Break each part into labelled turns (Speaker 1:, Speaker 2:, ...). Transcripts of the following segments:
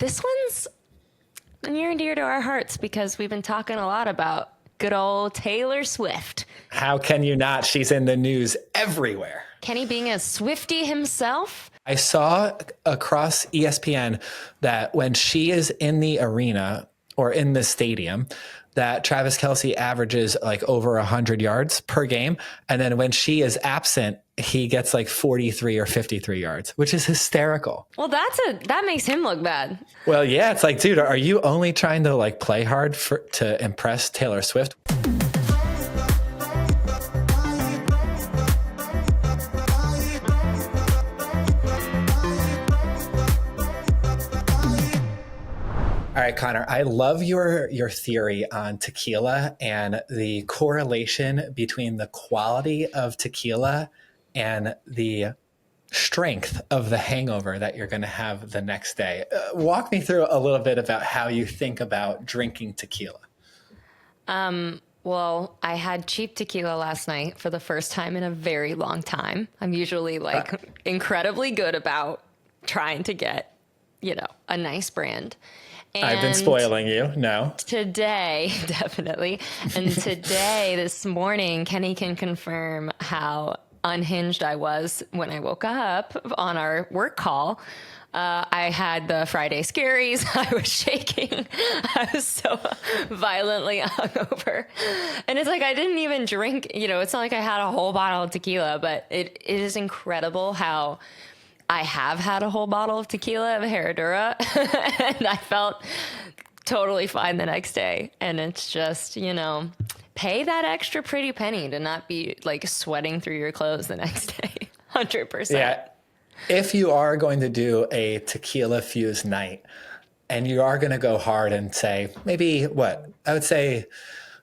Speaker 1: this one's near and dear to our hearts because we've been talking a lot about good old Taylor Swift.
Speaker 2: How can you not? She's in the news everywhere.
Speaker 1: Kenny being a Swiftie himself.
Speaker 2: I saw across ESPN that when she is in the arena or in the stadium, that Travis Kelce averages like over 100 yards per game. And then when she is absent, he gets like 43 or 53 yards, which is hysterical.
Speaker 1: Well, that makes him look bad.
Speaker 2: Well, yeah, it's like, dude, are you only trying to like play hard to impress Taylor Swift? All right, Connor, I love your theory on tequila and the correlation between the quality of tequila and the strength of the hangover that you're going to have the next day. Walk me through a little bit about how you think about drinking tequila.
Speaker 1: Well, I had cheap tequila last night for the first time in a very long time. I'm usually incredibly good about trying to get, a nice brand. And
Speaker 2: I've been spoiling you. No.
Speaker 1: Today, definitely. And today, this morning, Kenny can confirm how unhinged I was when I woke up on our work call. I had the Friday scaries. I was shaking. I was so violently hungover. And it's like I didn't even drink, it's not like I had a whole bottle of tequila, but it is incredible how I have had a whole bottle of tequila of Herradura and I felt totally fine the next day. And it's just, pay that extra pretty penny to not be like sweating through your clothes the next day. 100%.
Speaker 2: Yeah. If you are going to do a tequila fused night and you are going to go hard and say maybe I would say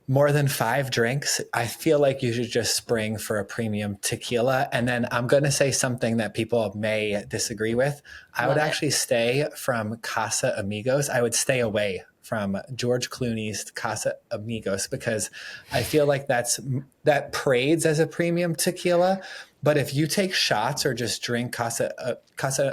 Speaker 2: more than 5 drinks, I feel like you should just spring for a premium tequila. And then I'm going to say something that people may disagree with. I would actually stay from Casa Amigos. I would stay away from George Clooney's Casa Amigos because I feel like that parades as a premium tequila. But if you take shots or just drink Casa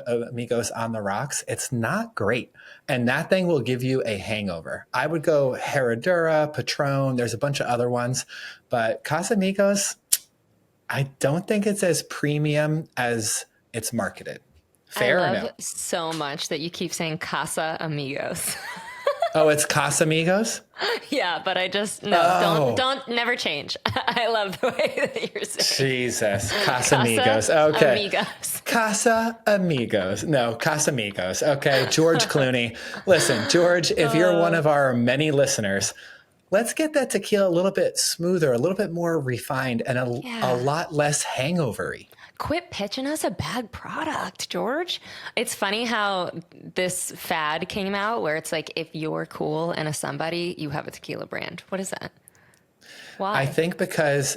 Speaker 2: Amigos on the rocks, it's not great. And that thing will give you a hangover. I would go Herradura, Patron. There's a bunch of other ones. But Casa Amigos, I don't think it's as premium as it's marketed. Fair
Speaker 1: I
Speaker 2: or
Speaker 1: love
Speaker 2: no?
Speaker 1: so much that you keep saying Casa Amigos.
Speaker 2: Oh, it's Casa Amigos?
Speaker 1: Yeah, but I just, don't never change. I love the way that you're saying.
Speaker 2: Jesus. Casa Amigos. Okay.
Speaker 1: Amigos.
Speaker 2: Casa Amigos. No, Casa Amigos. Okay. George Clooney. Listen, George, if you're one of our many listeners, let's get that tequila a little bit smoother, a little bit more refined, and a lot less hangover-y.
Speaker 1: Quit pitching us a bad product, George. It's funny how this fad came out where it's like, if you're cool and a somebody, you have a tequila brand. What is that? Why?
Speaker 2: I think because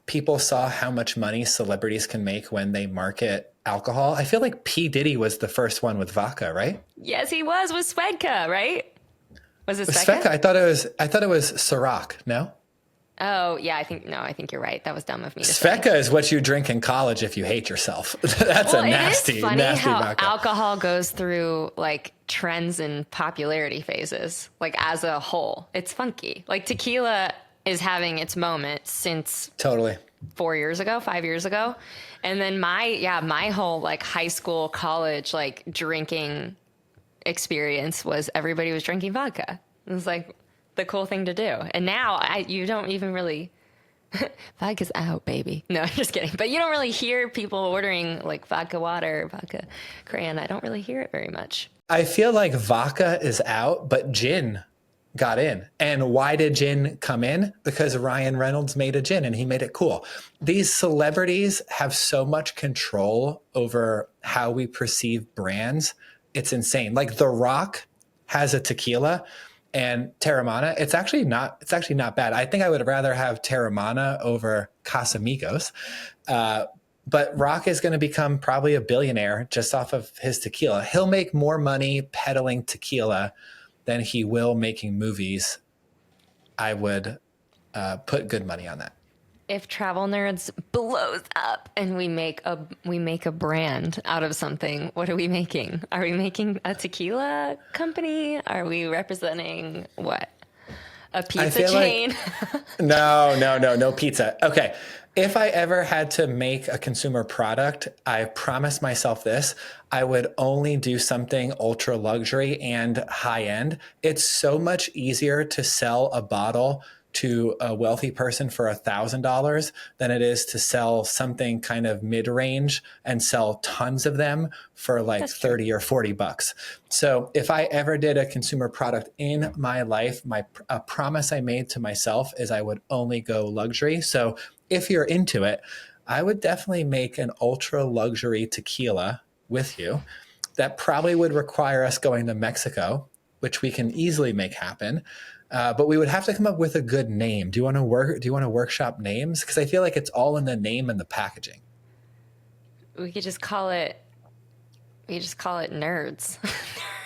Speaker 2: people saw how much money celebrities can make when they market alcohol. I feel like P. Diddy was the first one with vodka, right?
Speaker 1: Yes, he was with Svedka, right? Was it
Speaker 2: Svedka?
Speaker 1: Svedka?
Speaker 2: I thought it was Ciroc. No.
Speaker 1: Oh, yeah, I think you're right. That was dumb of me to
Speaker 2: Svedka
Speaker 1: say.
Speaker 2: is what you drink in college if you hate yourself. That's a nasty,
Speaker 1: it is funny
Speaker 2: nasty
Speaker 1: how
Speaker 2: vodka.
Speaker 1: alcohol goes through like trends and popularity phases, like as a whole. It's funky. Like tequila is having its moment since
Speaker 2: Totally
Speaker 1: 5 years ago. And then my whole like high school, college, like drinking experience was everybody was drinking vodka. It was like the cool thing to do. And now you don't even really vodka's out, baby. No, I'm just kidding. But you don't really hear people ordering like vodka water, vodka crayon. I don't really hear it very much.
Speaker 2: I feel like vodka is out, but gin got in. And why did gin come in? Because Ryan Reynolds made a gin and he made it cool. These celebrities have so much control over how we perceive brands. It's insane. Like The Rock has a tequila and Terramana. It's actually not bad. I think I would rather have Terramana over Casamigos. But Rock is going to become probably a billionaire just off of his tequila. He'll make more money peddling tequila than he will making movies. I would put good money on that.
Speaker 1: if Travel Nerds blows up and we make a brand out of something, what are we making? Are we making a tequila company? Are we representing what? A pizza chain?
Speaker 2: No pizza. Okay. If I ever had to make a consumer product, I promised myself this, I would only do something ultra luxury and high end. It's so much easier to sell a bottle to a wealthy person for $1,000 than it is to sell something kind of mid-range and sell tons of them for like 30 or 40 bucks. So if I ever did a consumer product in my life, a promise I made to myself is I would only go luxury. So if you're into it, I would definitely make an ultra luxury tequila with you. That probably would require us going to Mexico, which we can easily make happen. But we would have to come up with a good name. Do you want to workshop names? Because I feel like it's all in the name and the packaging.
Speaker 1: We could just call it Nerds.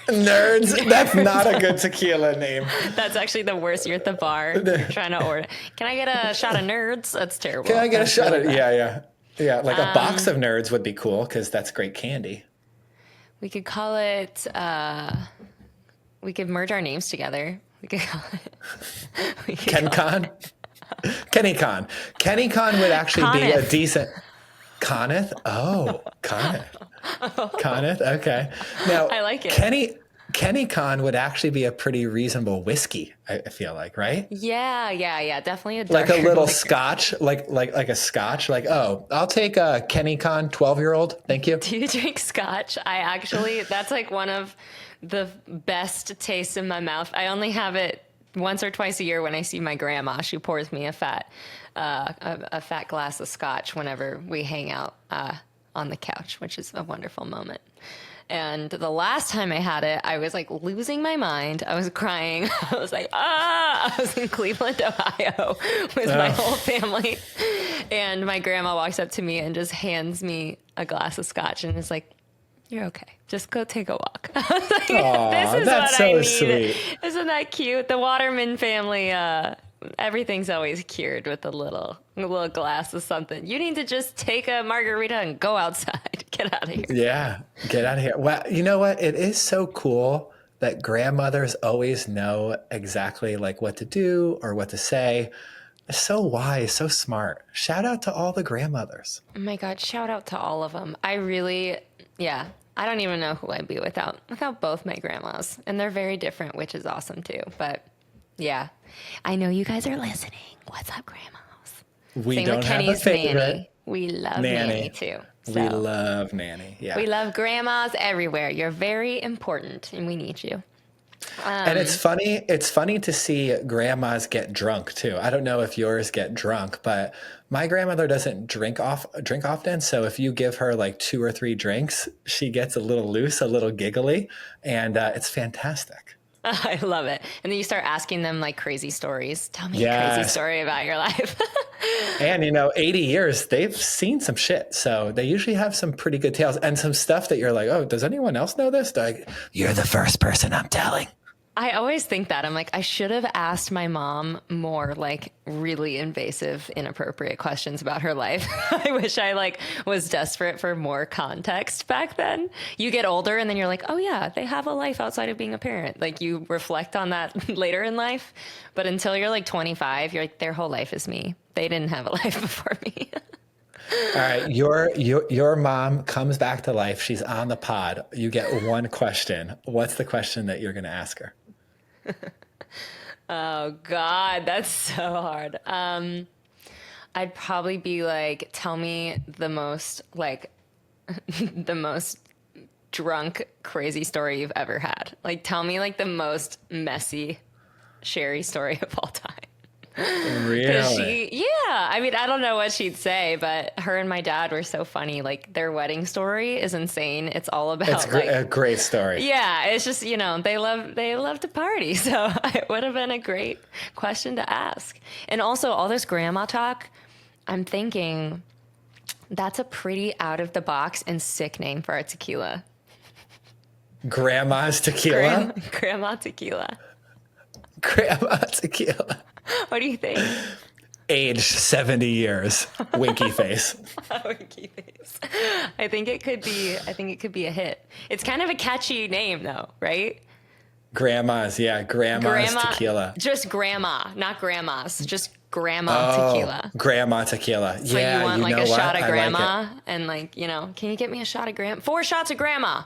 Speaker 2: Nerds? That's not a good tequila name.
Speaker 1: That's actually the worst. You're at the bar. You're trying to order. Can I get a shot of Nerds? That's terrible.
Speaker 2: Can I get a shot of? Yeah. Like a box of Nerds would be cool because that's great candy.
Speaker 1: We could call it. We could merge our names together. We could call it
Speaker 2: KenCon. KennyCon. KennyCon would actually be a decent. Coneth? Oh, Coneth. Coneth? Okay. Now,
Speaker 1: I like it.
Speaker 2: KennyCon would actually be a pretty reasonable whiskey, I feel like, right?
Speaker 1: Yeah. Definitely
Speaker 2: like a little scotch, like a scotch. Like, oh, I'll take a KennyCon 12-year-old. Thank you.
Speaker 1: Do you drink scotch? That's like one of the best tastes in my mouth. I only have it once or twice a year when I see my grandma. She pours me a fat glass of scotch whenever we hang out on the couch, which is a wonderful moment. And the last time I had it, I was like losing my mind. I was crying. I was like, I was in Cleveland, Ohio with my whole family. And my grandma walks up to me and just hands me a glass of scotch and is like, "You're okay. Just go take a walk." I was like,
Speaker 2: "Aww, this is
Speaker 1: that's
Speaker 2: what
Speaker 1: so
Speaker 2: I need.
Speaker 1: Sweet. Isn't that cute? The Waterman family, everything's always cured with a little glass of something. You need to just take a margarita and go outside. Get out of here.
Speaker 2: Yeah, get out of here. Well, you know what? It is so cool that grandmothers always know exactly like what to do or what to say. So wise, so smart. Shout out to all the grandmothers.
Speaker 1: Oh my God, shout out to all of them. I don't even know who I'd be without both my grandmas. And they're very different, which is awesome too. But yeah, I know you guys are listening. What's up, grandmas?
Speaker 2: We
Speaker 1: Same
Speaker 2: don't
Speaker 1: with
Speaker 2: have
Speaker 1: Kenny's
Speaker 2: a favorite.
Speaker 1: Nanny. We love Nanny too.
Speaker 2: So. We love Nanny. Yeah.
Speaker 1: We love grandmas everywhere. You're very important and we need you.
Speaker 2: And it's funny to see grandmas get drunk too. I don't know if yours get drunk, but my grandmother doesn't drink often. So if you give her like 2 or 3 drinks, she gets a little loose, a little giggly, and it's fantastic.
Speaker 1: I love it. And then you start asking them like crazy stories. Tell me a crazy story about your life.
Speaker 2: And 80 years, they've seen some shit. So they usually have some pretty good tales and some stuff that you're like, oh, does anyone else know this? Like, you're the first person I'm telling.
Speaker 1: I always think that. I'm like, I should have asked my mom more like really invasive, inappropriate questions about her life. I wish I was desperate for more context back then. You get older and then you're like, oh yeah, they have a life outside of being a parent. Like you reflect on that later in life. But until you're like 25, you're like, their whole life is me. They didn't have a life before me.
Speaker 2: All right, your mom comes back to life. She's on the pod. You get one question. What's the question that you're going to ask her?
Speaker 1: Oh God, that's so hard. I'd probably be like, tell me the most the most drunk, crazy story you've ever had. Like, tell me like the most messy, Sherry story of all time.
Speaker 2: Really?
Speaker 1: I mean, I don't know what she'd say, but her and my dad were so funny. Like their wedding story is insane. It's all about
Speaker 2: a great story.
Speaker 1: Yeah, it's just, they love to party. So it would have been a great question to ask. And also all this grandma talk, I'm thinking that's a pretty out of the box and sick name for our tequila.
Speaker 2: Grandma's tequila?
Speaker 1: Grandma tequila.
Speaker 2: Grandma tequila.
Speaker 1: What do you think?
Speaker 2: Aged 70 years. Winky face.
Speaker 1: Winky face. I think it could be a hit. It's kind of a catchy name though, right?
Speaker 2: Grandma's tequila.
Speaker 1: Just grandma, not grandmas. Just grandma tequila.
Speaker 2: Grandma tequila.
Speaker 1: So
Speaker 2: yeah,
Speaker 1: you want like a
Speaker 2: what?
Speaker 1: shot of grandma
Speaker 2: like
Speaker 1: and like, can you get me a shot of grandma? 4 shots of grandma.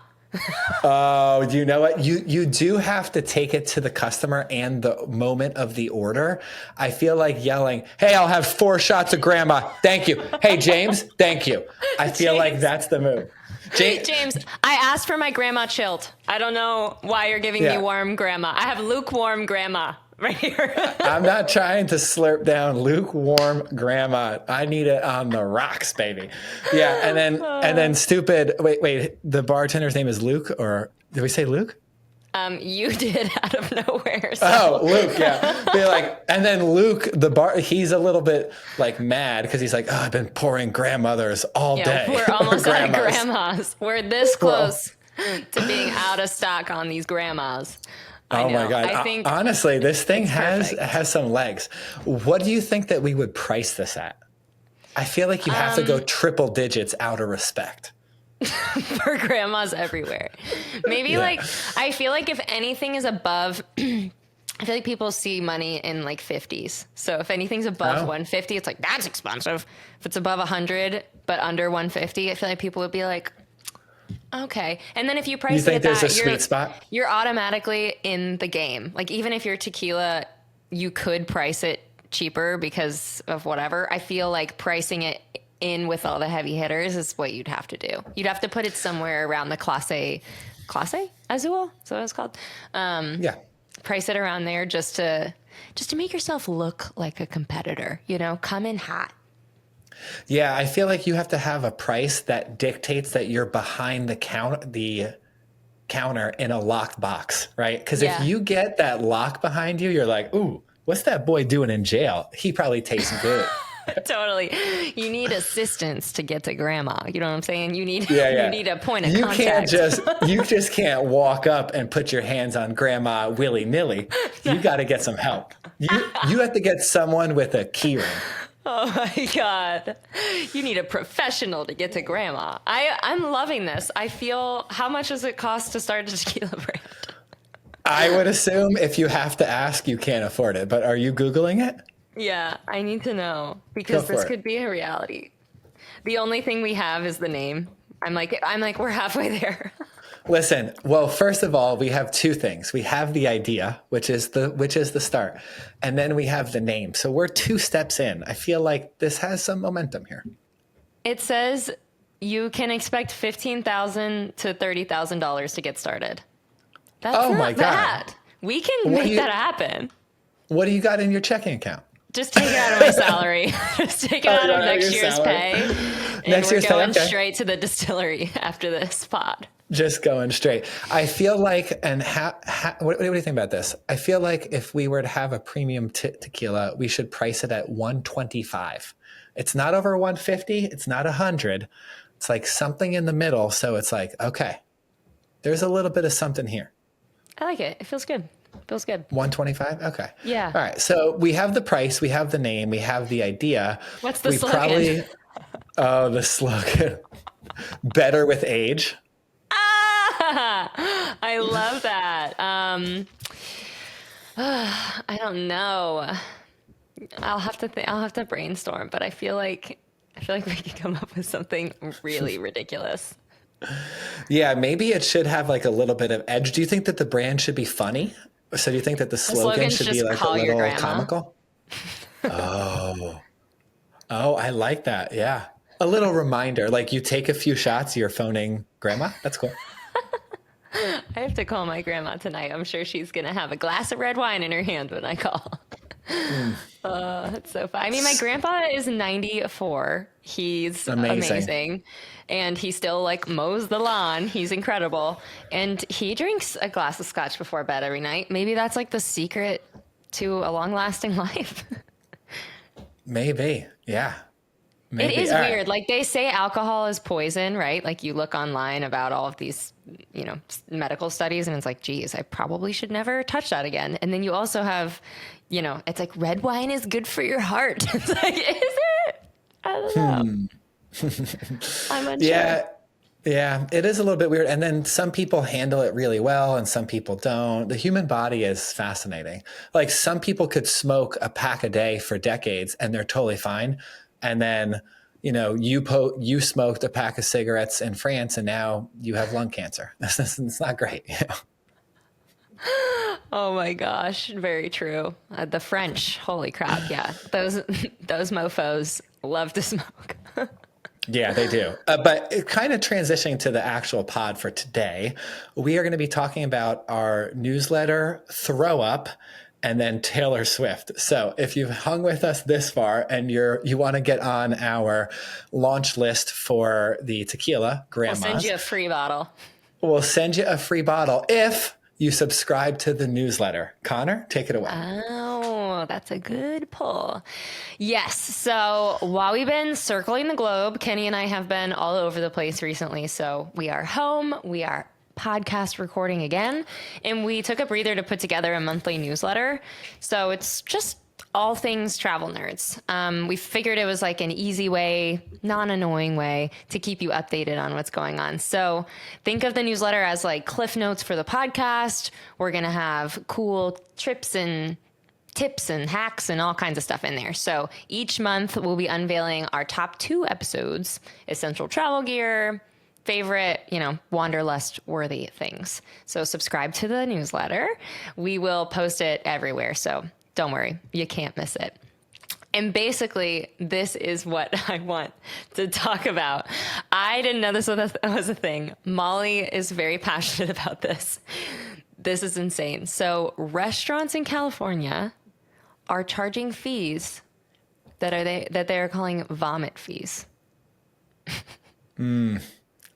Speaker 2: Oh, you know what? You do have to take it to the customer and the moment of the order. I feel like yelling, "Hey, I'll have 4 shots of grandma. Thank you. Hey, James, thank you." I feel like that's the move.
Speaker 1: James, I asked for my grandma chilled. I don't know why you're giving me warm grandma. I have lukewarm grandma right here.
Speaker 2: I'm not trying to slurp down lukewarm grandma. I need it on the rocks, baby. Yeah, and then stupid. Wait. The bartender's name is Luke, or did we say Luke?
Speaker 1: You did out of nowhere. So.
Speaker 2: Oh, Luke, yeah. Be like, and then Luke, he's a little bit like mad because he's like, oh, I've been pouring grandmothers all day.
Speaker 1: We're almost out of grandmas. We're this close to being out of stock on these grandmas.
Speaker 2: Oh my God. I think honestly, this thing has some legs. What do you think that we would price this at? I feel like you have to go triple digits out of respect.
Speaker 1: For grandmas everywhere. Maybe I feel like if anything is above, I feel like people see money in like 50s. So if anything's above 150, it's like, that's expensive. If it's above 100, but under 150, I feel like people would be like, okay. And then if you price it at that,
Speaker 2: sweet spot?
Speaker 1: You're automatically in the game. Like even if you're tequila, you could price it cheaper because of whatever. I feel like pricing it in with all the heavy hitters is what you'd have to do. You'd have to put it somewhere around the clase azul. Is that what it's called? Price it around there just to make yourself look like a competitor, come in hot.
Speaker 2: Yeah, I feel like you have to have a price that dictates that you're behind the counter in a locked box, right? Because if you get that lock behind you, you're like, ooh, what's that boy doing in jail? He probably tastes good.
Speaker 1: Totally. You need assistance to get to grandma. You know what I'm saying? You need you need a point of contact.
Speaker 2: You just can't walk up and put your hands on grandma willy-nilly. You got to get some help. You have to get someone with a key ring.
Speaker 1: Oh my God. You need a professional to get to grandma. I'm loving this. I feel, how much does it cost to start a tequila brand?
Speaker 2: I would assume if you have to ask, you can't afford it. But are you Googling it?
Speaker 1: Yeah, I need to know because this could be a reality. The only thing we have is the name. I'm like we're halfway there.
Speaker 2: Listen, well, first of all, we have 2 things. We have the idea, which is the start, and then we have the name. So we're 2 steps in. I feel like this has some momentum here.
Speaker 1: It says you can expect $15,000 to $30,000 to get started. That's not bad. We can make that happen.
Speaker 2: What do you got in your checking account?
Speaker 1: Just take it out of my salary. Just take it out of next year's pay. And we're going straight to the distillery after this pod.
Speaker 2: Just going straight. I feel like, and what do you think about this? I feel like if we were to have a premium tequila, we should price it at $125. It's not over $150. It's not $100. It's like something in the middle. So it's like, okay, there's a little bit of something here.
Speaker 1: I like it. It feels good. Feels good.
Speaker 2: 125? Okay.
Speaker 1: Yeah.
Speaker 2: All right. So we have the price, we have the name, we have the idea.
Speaker 1: What's the slogan?
Speaker 2: The slogan. Better with age.
Speaker 1: I love that. I don't know. I'll have to brainstorm, but I feel like we could come up with something really ridiculous.
Speaker 2: Yeah, maybe it should have like a little bit of edge. Do you think that the brand should be funny? So do you think that the slogan should be like a little comical? Oh, I like that. Yeah. A little reminder, like you take a few shots, you're phoning grandma. That's cool.
Speaker 1: I have to call my grandma tonight. I'm sure she's going to have a glass of red wine in her hand when I call. That's so fun. I mean, my grandpa is 94. He's amazing. And he still like mows the lawn. He's incredible. And he drinks a glass of scotch before bed every night. Maybe that's like the secret to a long lasting life.
Speaker 2: Maybe. Yeah. Maybe.
Speaker 1: It is weird. Like they say alcohol is poison, right? Like you look online about all of these medical studies. And it's like, geez, I probably should never touch that again. And then you also have, it's like red wine is good for your heart. It's like, is it? I don't know. I'm unsure.
Speaker 2: Yeah, it is a little bit weird. And then some people handle it really well and some people don't. The human body is fascinating. Like some people could smoke a pack a day for decades and they're totally fine. And then, you smoked a pack of cigarettes in France and now you have lung cancer. It's not great.
Speaker 1: Oh my gosh. Very true. The French, holy crap. Yeah. Those mofos love to smoke.
Speaker 2: Yeah, they do. But kind of transitioning to the actual pod for today, we are going to be talking about our newsletter, Throw Up, and then Taylor Swift. So if you've hung with us this far and you want to get on our launch list for the tequila, Grandma's,
Speaker 1: We'll send you a free bottle.
Speaker 2: We'll send you a free bottle if you subscribe to the newsletter. Connor, take it away.
Speaker 1: Oh, that's a good pull. Yes. So while we've been circling the globe, Kenny and I have been all over the place recently. So we are home. We are podcast recording again. And we took a breather to put together a monthly newsletter. So it's just all things travel nerds. We figured it was like an easy way, non-annoying way to keep you updated on what's going on. So think of the newsletter as like cliff notes for the podcast. We're going to have cool trips and tips and hacks and all kinds of stuff in there. So each month we'll be unveiling our top 2 episodes, essential travel gear, favorite, wanderlust worthy things. So subscribe to the newsletter. We will post it everywhere. So don't worry, you can't miss it. And basically, this is what I want to talk about. I didn't know this was a thing. Molly is very passionate about this. This is insane. So restaurants in California are charging fees that they're calling vomit fees.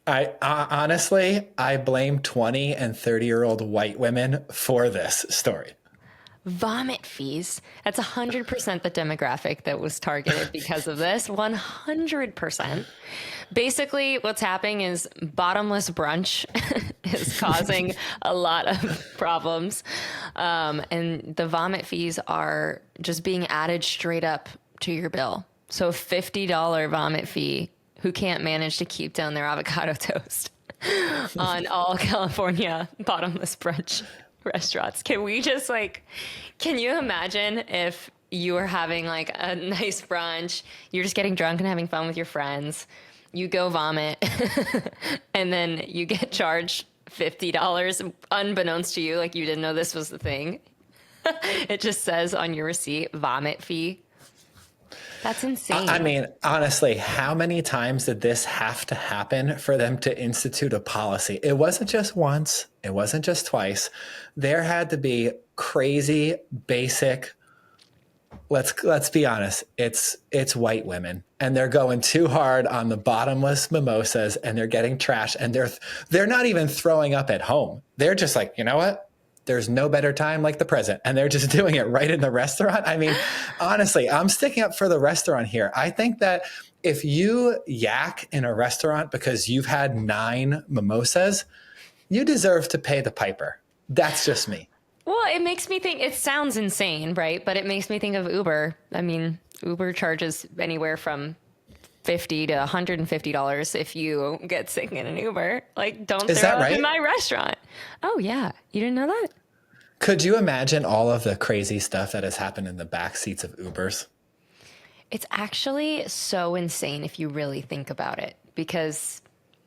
Speaker 2: I honestly, I blame 20 and 30-year-old white women for this story.
Speaker 1: Vomit fees. That's 100% the demographic that was targeted because of this. 100%. Basically, what's happening is bottomless brunch is causing a lot of problems. And the vomit fees are just being added straight up to your bill. So $50 vomit fee, who can't manage to keep down their avocado toast on all California bottomless brunch restaurants. Can you imagine if you were having like a nice brunch, you're just getting drunk and having fun with your friends, you go vomit and then you get charged $50 unbeknownst to you, like you didn't know this was the thing. It just says on your receipt, vomit fee. That's insane.
Speaker 2: I mean, honestly, how many times did this have to happen for them to institute a policy? It wasn't just once. It wasn't just twice. There had to be crazy, basic. Let's be honest. It's white women, and they're going too hard on the bottomless mimosas, and they're getting trashed, and they're not even throwing up at home. They're just like, you know what? There's no better time like the present. And they're just doing it right in the restaurant. I mean, honestly, I'm sticking up for the restaurant here. I think that if you yak in a restaurant because you've had 9 mimosas, you deserve to pay the piper. That's just me.
Speaker 1: Well, it makes me think, it sounds insane, right? But it makes me think of Uber. I mean, Uber charges anywhere from $50 to $150 if you get sick in an Uber. Like, don't throw up in my restaurant. Oh, yeah. You didn't know that?
Speaker 2: Could you imagine all of the crazy stuff that has happened in the back seats of Ubers?
Speaker 1: It's actually so insane if you really think about it, because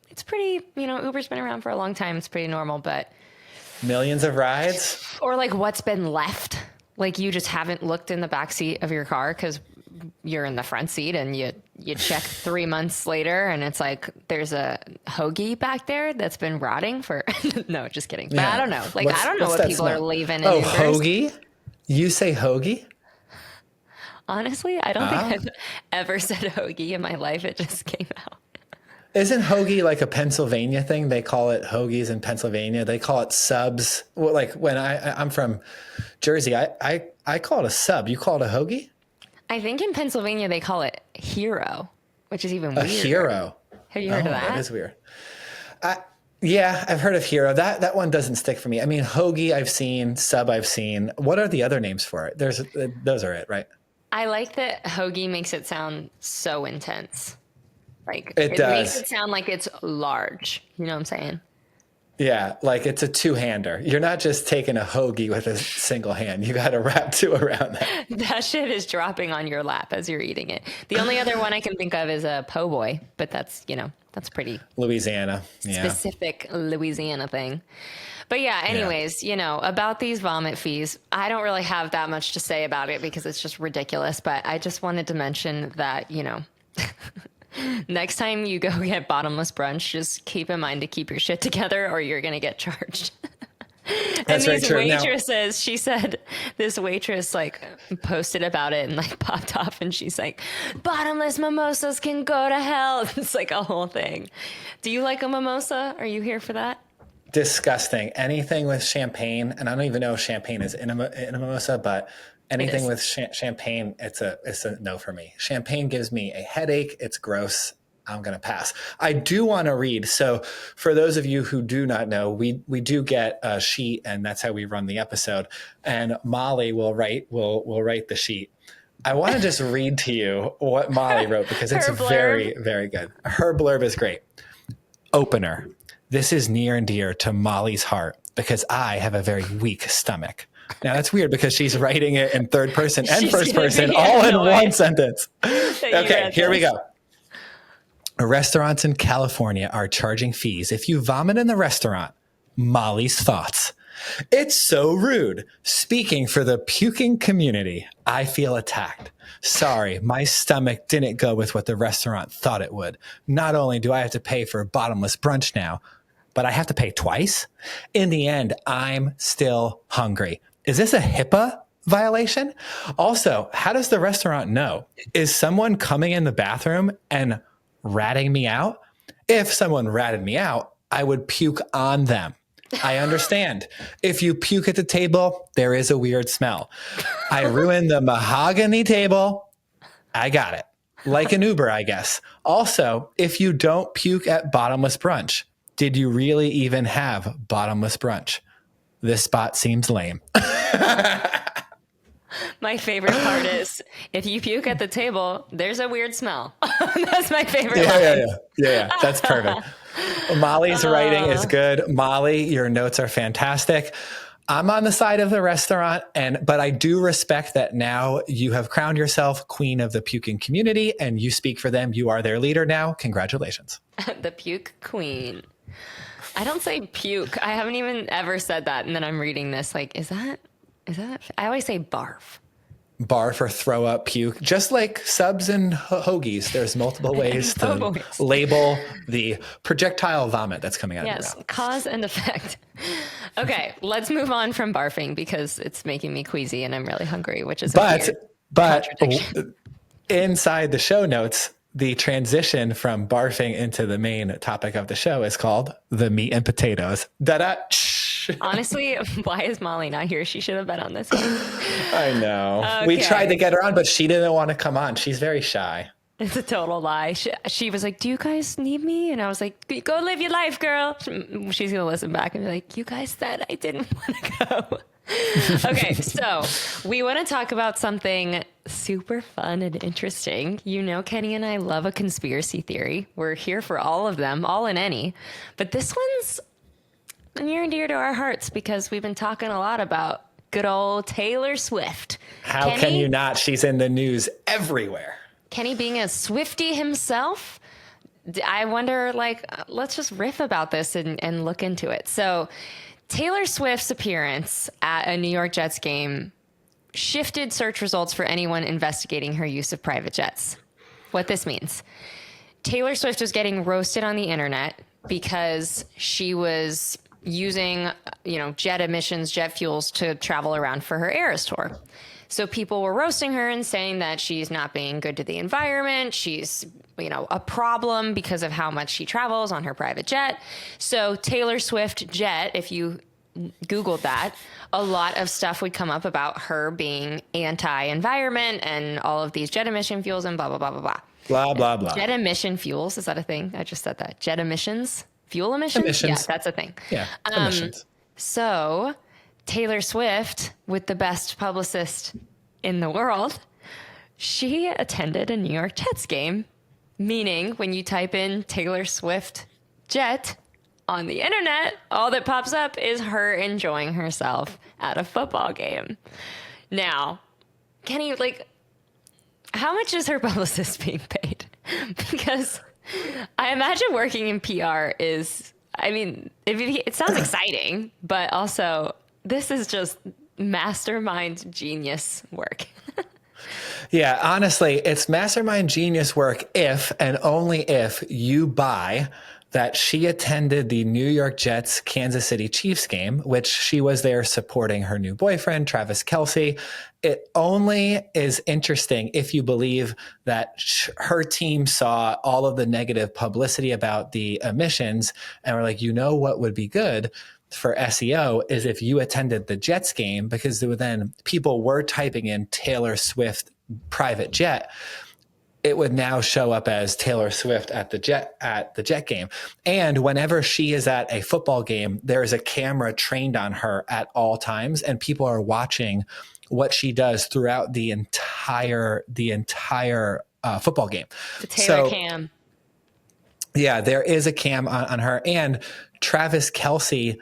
Speaker 1: it's pretty, Uber's been around for a long time. It's pretty normal, but
Speaker 2: millions of rides?
Speaker 1: Or like what's been left. Like you just haven't looked in the back seat of your car because you're in the front seat, and you check 3 months later and it's like there's a hoagie back there that's been rotting for no, just kidding. But I don't know. Like I don't know what people are leaving in Ubers.
Speaker 2: Hoagie? You say hoagie?
Speaker 1: Honestly, I don't think I've ever said hoagie in my life. It just came out.
Speaker 2: Isn't hoagie like a Pennsylvania thing? They call it hoagies in Pennsylvania. They call it subs. Well, like when I'm from Jersey, I call it a sub. You call it a hoagie?
Speaker 1: I think in Pennsylvania they call it hero, which is even weirder.
Speaker 2: A hero.
Speaker 1: Have you heard of that?
Speaker 2: That is weird. Yeah, I've heard of Hero. That one doesn't stick for me. I mean, hoagie I've seen, sub I've seen. What are the other names for it? There's those are it, right?
Speaker 1: I like that hoagie makes it sound so intense. Like
Speaker 2: It
Speaker 1: it makes
Speaker 2: does.
Speaker 1: it sound like it's large. You know what I'm saying?
Speaker 2: Yeah, like it's a two-hander. You're not just taking a hoagie with a single hand. You got to wrap two around that.
Speaker 1: That shit is dropping on your lap as you're eating it. The only other one I can think of is a po' boy, but that's, that's pretty
Speaker 2: Louisiana. Yeah.
Speaker 1: specific Louisiana thing. But yeah, anyways, about these vomit fees, I don't really have that much to say about it because it's just ridiculous. But I just wanted to mention that, next time you go get bottomless brunch, just keep in mind to keep your shit together or you're going to get charged.
Speaker 2: That's
Speaker 1: And
Speaker 2: very
Speaker 1: these
Speaker 2: true.
Speaker 1: waitresses, she said, this waitress like posted about it and like popped off and she's like, bottomless mimosas can go to hell. It's like a whole thing. Do you like a mimosa? Are you here for that?
Speaker 2: Disgusting. Anything with champagne, and I don't even know if champagne is in a mimosa, but anything with champagne, it's a no for me. Champagne gives me a headache. It's gross. I'm going to pass. I do want to read. So for those of you who do not know, we do get a sheet, and that's how we run the episode. And Molly will write the sheet. I want to just read to you what Molly wrote because it's very, very good. Her blurb is great. Opener. This is near and dear to Molly's heart because I have a very weak stomach. Now that's weird because she's writing it in third person and first person all in one sentence. Okay, here we go. Restaurants in California are charging fees if you vomit in the restaurant. Molly's thoughts. It's so rude. Speaking for the puking community, I feel attacked. Sorry, my stomach didn't go with what the restaurant thought it would. Not only do I have to pay for a bottomless brunch now, but I have to pay twice? In the end, I'm still hungry. Is this a HIPAA violation? Also, how does the restaurant know? Is someone coming in the bathroom and ratting me out? If someone ratted me out, I would puke on them. I understand. If you puke at the table, there is a weird smell. I ruined the mahogany table. I got it. Like an Uber, I guess. Also, if you don't puke at bottomless brunch, did you really even have bottomless brunch? This spot seems lame.
Speaker 1: My favorite part is if you puke at the table, there's a weird smell. That's my favorite line.
Speaker 2: Yeah. That's perfect. Molly's writing is good. Molly, your notes are fantastic. I'm on the side of the restaurant, but I do respect that now you have crowned yourself queen of the puking community and you speak for them. You are their leader now. Congratulations.
Speaker 1: The puke queen. I don't say puke. I haven't even ever said that. And then I'm reading this like, is that, I always say barf.
Speaker 2: Barf or throw up, puke, just like subs and hoagies. There's multiple ways to label the projectile vomit that's coming out of your mouth. Yes,
Speaker 1: cause and effect. Okay, let's move on from barfing because it's making me queasy and I'm really hungry, which is a weird contradiction.
Speaker 2: Inside the show notes, the transition from barfing into the main topic of the show is called the meat and potatoes. Da-da!
Speaker 1: Honestly, why is Molly not here? She should have been on this.
Speaker 2: I know. Okay. We tried to get her on, but she didn't want to come on. She's very shy.
Speaker 1: It's a total lie. She was like, do you guys need me? And I was like, go live your life, girl. She's going to listen back and be like, you guys said I didn't want to go. Okay, so we want to talk about something super fun and interesting. Kenny and I love a conspiracy theory. We're here for all of them, all and any. But this one's near and dear to our hearts because we've been talking a lot about good old Taylor Swift.
Speaker 2: How can you not? She's in the news everywhere.
Speaker 1: Kenny being a Swiftie himself. I wonder, let's just riff about this and look into it. So Taylor Swift's appearance at a New York Jets game shifted search results for anyone investigating her use of private jets. What this means. Taylor Swift was getting roasted on the internet because she was using, jet fuels to travel around for her Eras tour. So people were roasting her and saying that she's not being good to the environment. She's, a problem because of how much she travels on her private jet. So Taylor Swift jet, if you Googled that, a lot of stuff would come up about her being anti-environment and all of these jet emission fuels and blah, blah, blah, blah, blah.
Speaker 2: Blah, blah, blah.
Speaker 1: Jet emission fuels. Is that a thing? I just said that. Jet emissions Fuel emissions?
Speaker 2: Emissions.
Speaker 1: Yeah, that's a thing.
Speaker 2: Yeah, emissions.
Speaker 1: So Taylor Swift, with the best publicist in the world, she attended a New York Jets game, meaning when you type in Taylor Swift Jet on the internet, all that pops up is her enjoying herself at a football game. Now, Kenny, like, how much is her publicist being paid? Because I imagine working in PR is, I mean, it sounds exciting, but also this is just mastermind genius work.
Speaker 2: Yeah, honestly, it's mastermind genius work if and only if you buy that she attended the New York Jets Kansas City Chiefs game, which she was there supporting her new boyfriend, Travis Kelce. It only is interesting if you believe that her team saw all of the negative publicity about the emissions and were like, you know what would be good for SEO is if you attended the Jets game, because then people were typing in Taylor Swift private jet. It would now show up as Taylor Swift at the Jet game. And whenever she is at a football game, there is a camera trained on her at all times, and people are watching what she does throughout the entire football game.
Speaker 1: The Taylor cam.
Speaker 2: Yeah, there is a cam on her. And Travis Kelce,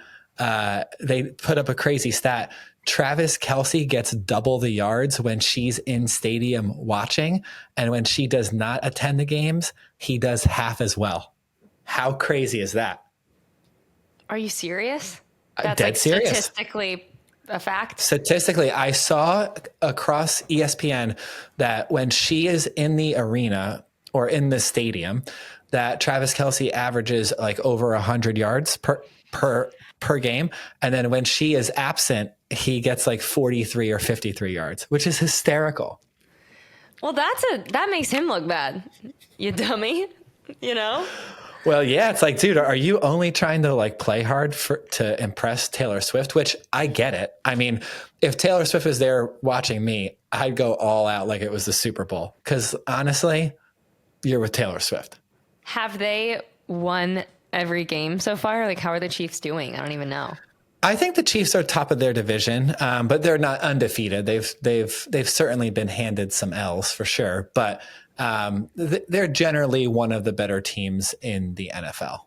Speaker 2: they put up a crazy stat. Travis Kelce gets double the yards when she's in stadium watching. And when she does not attend the games, he does half as well. How crazy is that?
Speaker 1: Are you serious? That's
Speaker 2: Dead
Speaker 1: like
Speaker 2: serious.
Speaker 1: Statistically a fact.
Speaker 2: Statistically, I saw across ESPN that when she is in the arena or in the stadium, that Travis Kelce averages like over 100 yards per game. And then when she is absent, he gets like 43 or 53 yards, which is hysterical.
Speaker 1: Well, that makes him look bad, you dummy, you know?
Speaker 2: Well, yeah, it's like, dude, are you only trying to like play hard to impress Taylor Swift? Which I get it. I mean, if Taylor Swift was there watching me, I'd go all out like it was the Super Bowl. Because honestly, you're with Taylor Swift.
Speaker 1: Have they won every game so far? Like, how are the Chiefs doing? I don't even know.
Speaker 2: I think the Chiefs are top of their division, but they're not undefeated. They've certainly been handed some L's for sure, but they're generally one of the better teams in the NFL.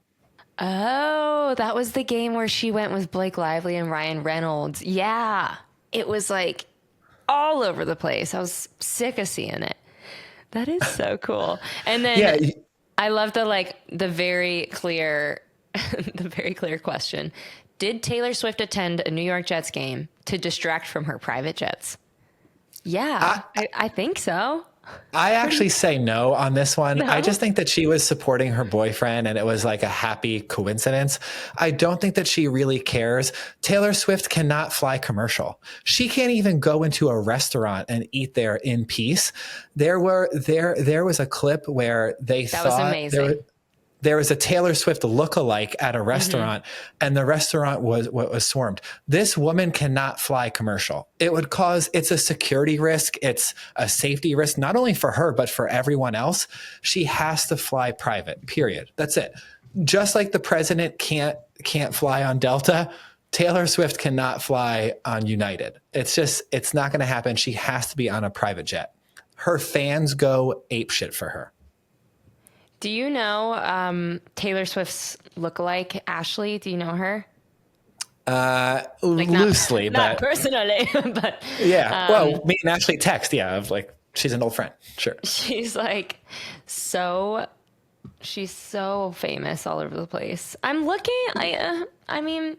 Speaker 1: Oh, that was the game where she went with Blake Lively and Ryan Reynolds. Yeah, it was like all over the place. I was sick of seeing it. That is so cool. And then
Speaker 2: Yeah.
Speaker 1: I love the very clear, the very clear question. Did Taylor Swift attend a New York Jets game to distract from her private jets? Yeah, I think so.
Speaker 2: I actually say no on this one.
Speaker 1: No?
Speaker 2: I just think that she was supporting her boyfriend and it was like a happy coincidence. I don't think that she really cares. Taylor Swift cannot fly commercial. She can't even go into a restaurant and eat there in peace. There was a clip where they
Speaker 1: That was amazing.
Speaker 2: There was a Taylor Swift lookalike at a restaurant, and the restaurant was swarmed. This woman cannot fly commercial. It's a security risk. It's a safety risk, not only for her, but for everyone else. She has to fly private, period. That's it. Just like the president can't fly on Delta, Taylor Swift cannot fly on United. It's not going to happen. She has to be on a private jet. Her fans go apeshit for her.
Speaker 1: Do you know Taylor Swift's lookalike, Ashley? Do you know her?
Speaker 2: Loosely,
Speaker 1: not
Speaker 2: but
Speaker 1: personally, but
Speaker 2: yeah. Well, me and Ashley text. Yeah, of like she's an old friend. Sure.
Speaker 1: She's so famous all over the place. I'm looking. I mean,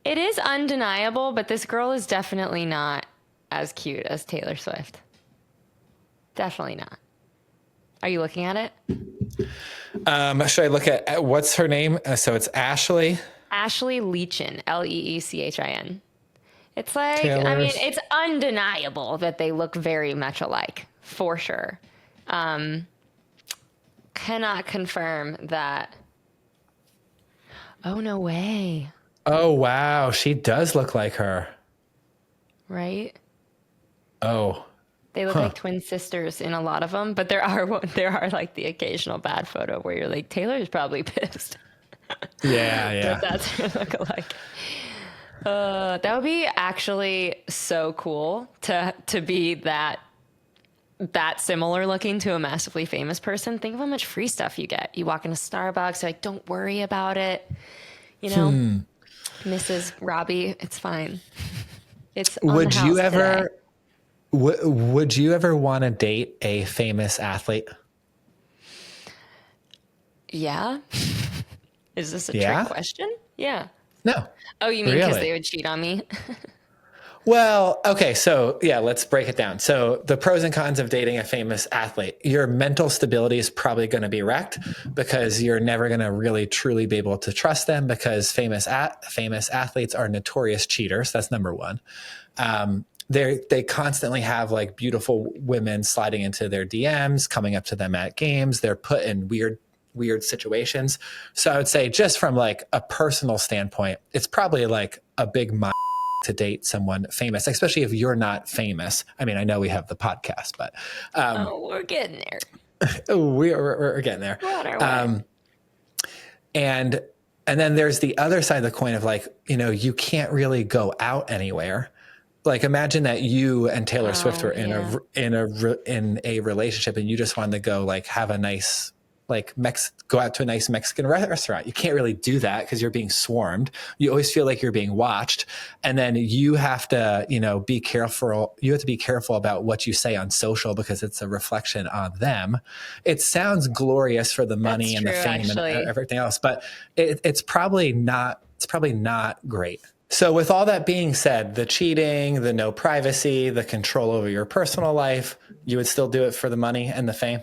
Speaker 1: it is undeniable, but this girl is definitely not as cute as Taylor Swift. Definitely not. Are you looking at it?
Speaker 2: Should I look at what's her name? So it's Ashley.
Speaker 1: Ashley Leachin, Leechin. It's like,
Speaker 2: Taylor's.
Speaker 1: I mean, it's undeniable that they look very much alike, for sure. Cannot confirm that. Oh, no way.
Speaker 2: Oh, wow. She does look like her.
Speaker 1: Right?
Speaker 2: Oh.
Speaker 1: They look like twin sisters in a lot of them, but there are like the occasional bad photo where you're like, Taylor's probably pissed.
Speaker 2: Yeah.
Speaker 1: That's what it look like. That would be actually so cool to be that similar looking to a massively famous person. Think of how much free stuff you get. You walk into Starbucks, you're like, don't worry about it. You know, Mrs. Robbie, it's fine. It's on the
Speaker 2: Would you
Speaker 1: house today.
Speaker 2: ever, would you ever want to date a famous athlete?
Speaker 1: Yeah. Is this a trick
Speaker 2: Yeah?
Speaker 1: question? Yeah.
Speaker 2: No.
Speaker 1: Oh, you mean because
Speaker 2: Really?
Speaker 1: they would cheat on me?
Speaker 2: Well, okay. So yeah, let's break it down. So the pros and cons of dating a famous athlete, your mental stability is probably going to be wrecked because you're never going to really truly be able to trust them because famous athletes are notorious cheaters. That's number one. They constantly have like beautiful women sliding into their DMs, coming up to them at games. They're put in weird situations. So I would say just from like a personal standpoint, it's probably like a big to date someone famous, especially if you're not famous. I mean, I know we have the podcast, but
Speaker 1: We're getting there.
Speaker 2: we're getting there.
Speaker 1: We're on our way.
Speaker 2: And then there's the other side of the coin of like, you can't really go out anywhere. Like imagine that you and Taylor Swift were in a relationship and you just wanted to go like have a nice go out to a nice Mexican restaurant. You can't really do that because you're being swarmed. You always feel like you're being watched. And then you have to, be careful. You have to be careful about what you say on social because it's a reflection on them. It sounds glorious for the money and the fame and everything else, but it's probably not great. So with all that being said, the cheating, the no privacy, the control over your personal life, you would still do it for the money and the fame?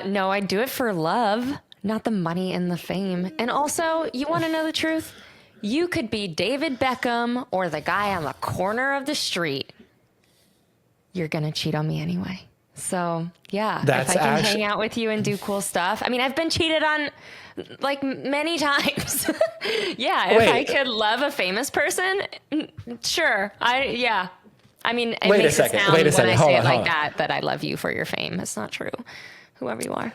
Speaker 1: No, I do it for love, not the money and the fame. And also, you want to know the truth? You could be David Beckham or the guy on the corner of the street. You're going to cheat on me anyway. So, yeah, if I can hang out with you and do cool stuff. I mean, I've been cheated on like many times. Yeah, if I could love a famous person, sure. I mean, it makes it sound when I say it like that I love you for your fame. It's not true. Whoever you are.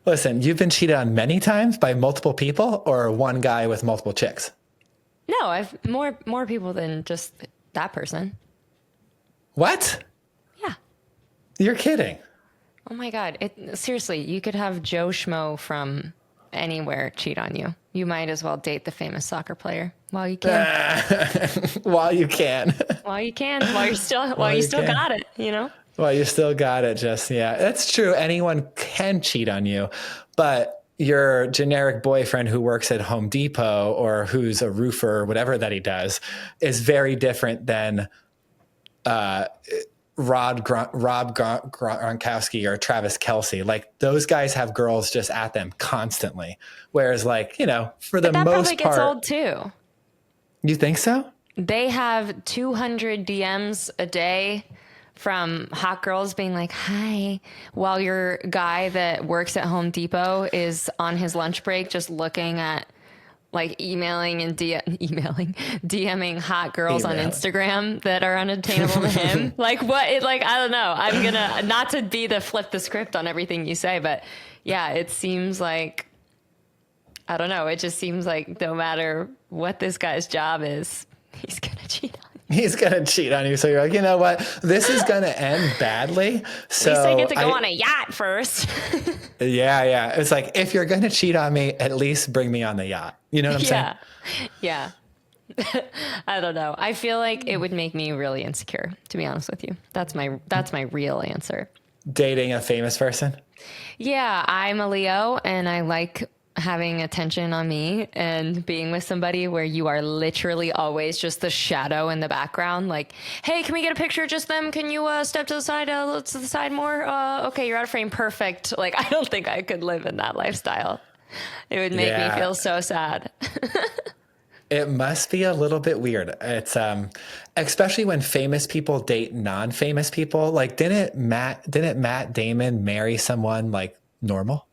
Speaker 2: Listen, you've been cheated on many times by multiple people or one guy with multiple chicks?
Speaker 1: No, I've more people than just that person.
Speaker 2: What?
Speaker 1: Yeah.
Speaker 2: You're kidding.
Speaker 1: Oh my God. Seriously, you could have Joe Schmo from anywhere cheat on you. You might as well date the famous soccer player while you can.
Speaker 2: While you can.
Speaker 1: While you can. While you still got it,
Speaker 2: Well, you still got it. That's true. Anyone can cheat on you, but your generic boyfriend who works at Home Depot or who's a roofer or whatever that he does is very different than Rob Gronkowski or Travis Kelce. Like those guys have girls just at them constantly. Whereas like, for the most part. That probably
Speaker 1: gets old too.
Speaker 2: You think so?
Speaker 1: They have 200 DMs a day from hot girls being like, hi, while your guy that works at Home Depot is on his lunch break just looking at like DMing hot girls on Instagram that are unattainable to him. Like I don't know. I'm gonna, not to be the flip the script on everything you say, but yeah, it seems like, I don't know. It just seems like no matter what this guy's job is, he's gonna cheat on you.
Speaker 2: He's going to cheat on you. So you're like, you know what? This is going to end badly. So
Speaker 1: at least I get to go on a yacht first.
Speaker 2: Yeah. It's like, if you're going to cheat on me, at least bring me on the yacht. You know what I'm saying?
Speaker 1: Yeah. I don't know. I feel like it would make me really insecure, to be honest with you. That's my real answer.
Speaker 2: Dating a famous person?
Speaker 1: Yeah, I'm a Leo and I like having attention on me and being with somebody where you are literally always just the shadow in the background. Like, hey, can we get a picture of just them? Can you step to the side, to the side more? Okay, you're out of frame. Perfect. Like, I don't think I could live in that lifestyle. It would make me feel so sad.
Speaker 2: It must be a little bit weird. It's especially when famous people date non-famous people. Like, didn't Matt Damon marry someone like normal?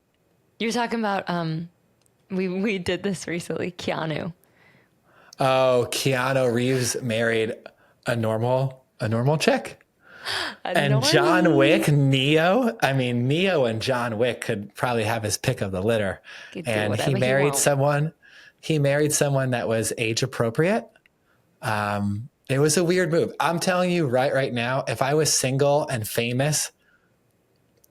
Speaker 1: You're talking about we did this recently, Keanu.
Speaker 2: Oh, Keanu Reeves married a normal chick. And John Wick, Neo. I mean, Neo and John Wick could probably have his pick of the litter. And he married someone. He married someone that was age appropriate. It was a weird move. I'm telling you right now, if I was single and famous,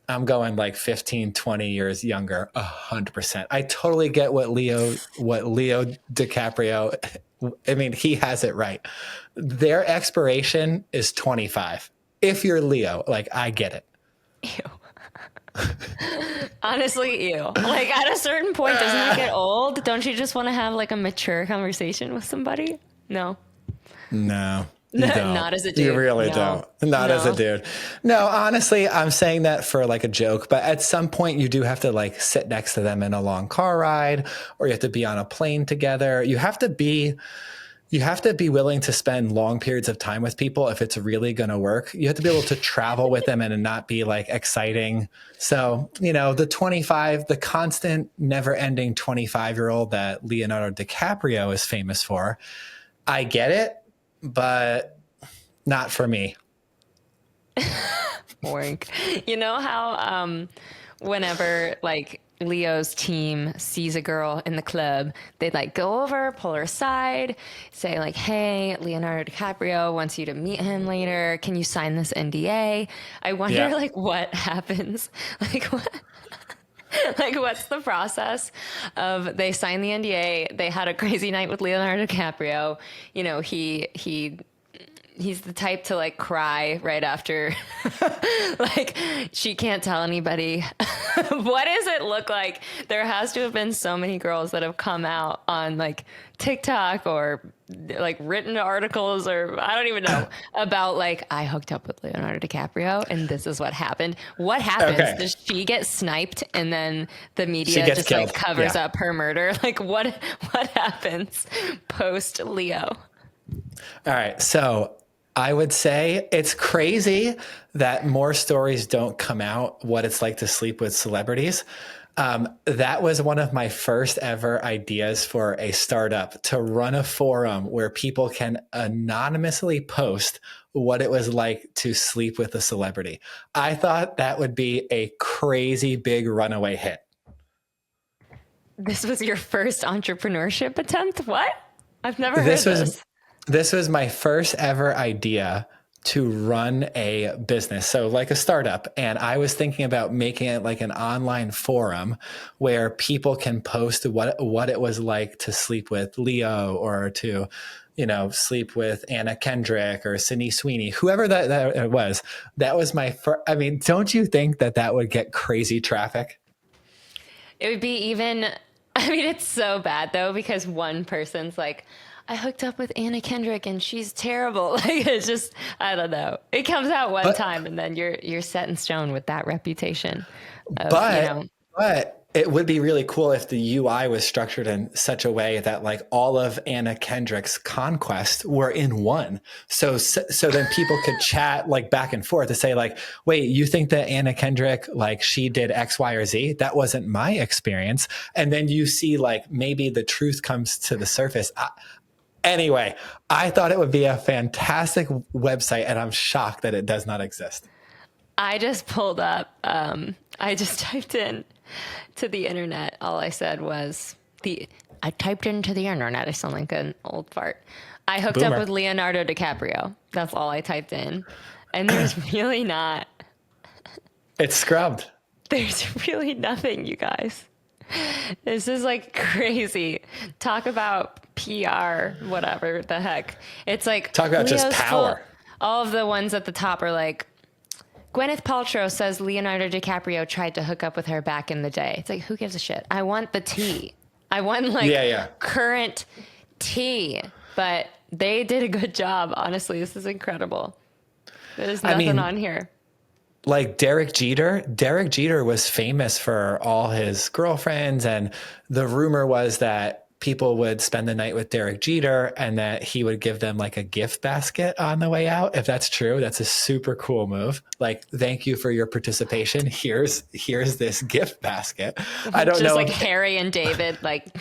Speaker 2: I'm going like 15, 20 years younger, 100%. I totally get what Leo DiCaprio, I mean, he has it right. Their expiration is 25. If you're Leo, like, I get it.
Speaker 1: Ew. Honestly, ew. Like, at a certain point, doesn't it get old? Don't you just want to have like a mature conversation with somebody? No.
Speaker 2: No.
Speaker 1: Not as a dude.
Speaker 2: You really don't. Not as a dude. No, honestly, I'm saying that for like a joke, but at some point you do have to like sit next to them in a long car ride, or you have to be on a plane together. You have to be willing to spend long periods of time with people if it's really going to work. You have to be able to travel with them and not be like exciting. So, the constant never ending 25-year-old that Leonardo DiCaprio is famous for. I get it, but not for me.
Speaker 1: Wink. You know how whenever like Leo's team sees a girl in the club, they'd like go over, pull her aside, say like, hey, Leonardo DiCaprio wants you to meet him later. Can you sign this NDA? I wonder like what happens. Like what? Like, what's the process of they sign the NDA? They had a crazy night with Leonardo DiCaprio. He's the type to like cry right after. Like, she can't tell anybody. What does it look like? There has to have been so many girls that have come out on like TikTok or like written articles, or I don't even know, about like, I hooked up with Leonardo DiCaprio and this is what happened. What happens? Okay. Does she get sniped and then the media just killed, like covers up her murder? Like what happens post Leo?
Speaker 2: All right. So I would say it's crazy that more stories don't come out what it's like to sleep with celebrities. That was one of my first ever ideas for a startup, to run a forum where people can anonymously post what it was like to sleep with a celebrity. I thought that would be a crazy big runaway hit.
Speaker 1: This was your first entrepreneurship attempt? What? I've never heard this.
Speaker 2: This was my first ever idea to run a business. So like a startup. And I was thinking about making it like an online forum where people can post what it was like to sleep with Leo, or to, sleep with Anna Kendrick or Sydney Sweeney, whoever that was. That was my first. I mean, don't you think that would get crazy traffic?
Speaker 1: It would be it's so bad though, because one person's like, I hooked up with Anna Kendrick and she's terrible. Like, it's just, I don't know. It comes out one time and then you're set in stone with that reputation.
Speaker 2: But it would be really cool if the UI was structured in such a way that like all of Anna Kendrick's conquests were in one. So then people could chat like back and forth to say like, wait, you think that Anna Kendrick, like she did X, Y, or Z? That wasn't my experience. And then you see like maybe the truth comes to the surface. Anyway, I thought it would be a fantastic website, and I'm shocked that it does not exist.
Speaker 1: I just pulled up, I just typed in to the internet. All I said was I typed into the internet. I sound like an old fart. I hooked up with Leonardo DiCaprio. That's all I typed in. And there's really not.
Speaker 2: It's scrubbed.
Speaker 1: There's really nothing, you guys. This is like crazy. Talk about PR, whatever the heck. It's like,
Speaker 2: talk about Leo's just power.
Speaker 1: All of the ones at the top are like, Gwyneth Paltrow says Leonardo DiCaprio tried to hook up with her back in the day. It's like, who gives a shit? I want the tea. I want like current tea. But they did a good job. Honestly, this is incredible. There's nothing on here.
Speaker 2: Like Derek Jeter was famous for all his girlfriends, and the rumor was that people would spend the night with Derek Jeter and that he would give them like a gift basket on the way out. If that's true, that's a super cool move. Like, thank you for your participation. Here's this gift basket. I don't know.
Speaker 1: Just like Harry and David, like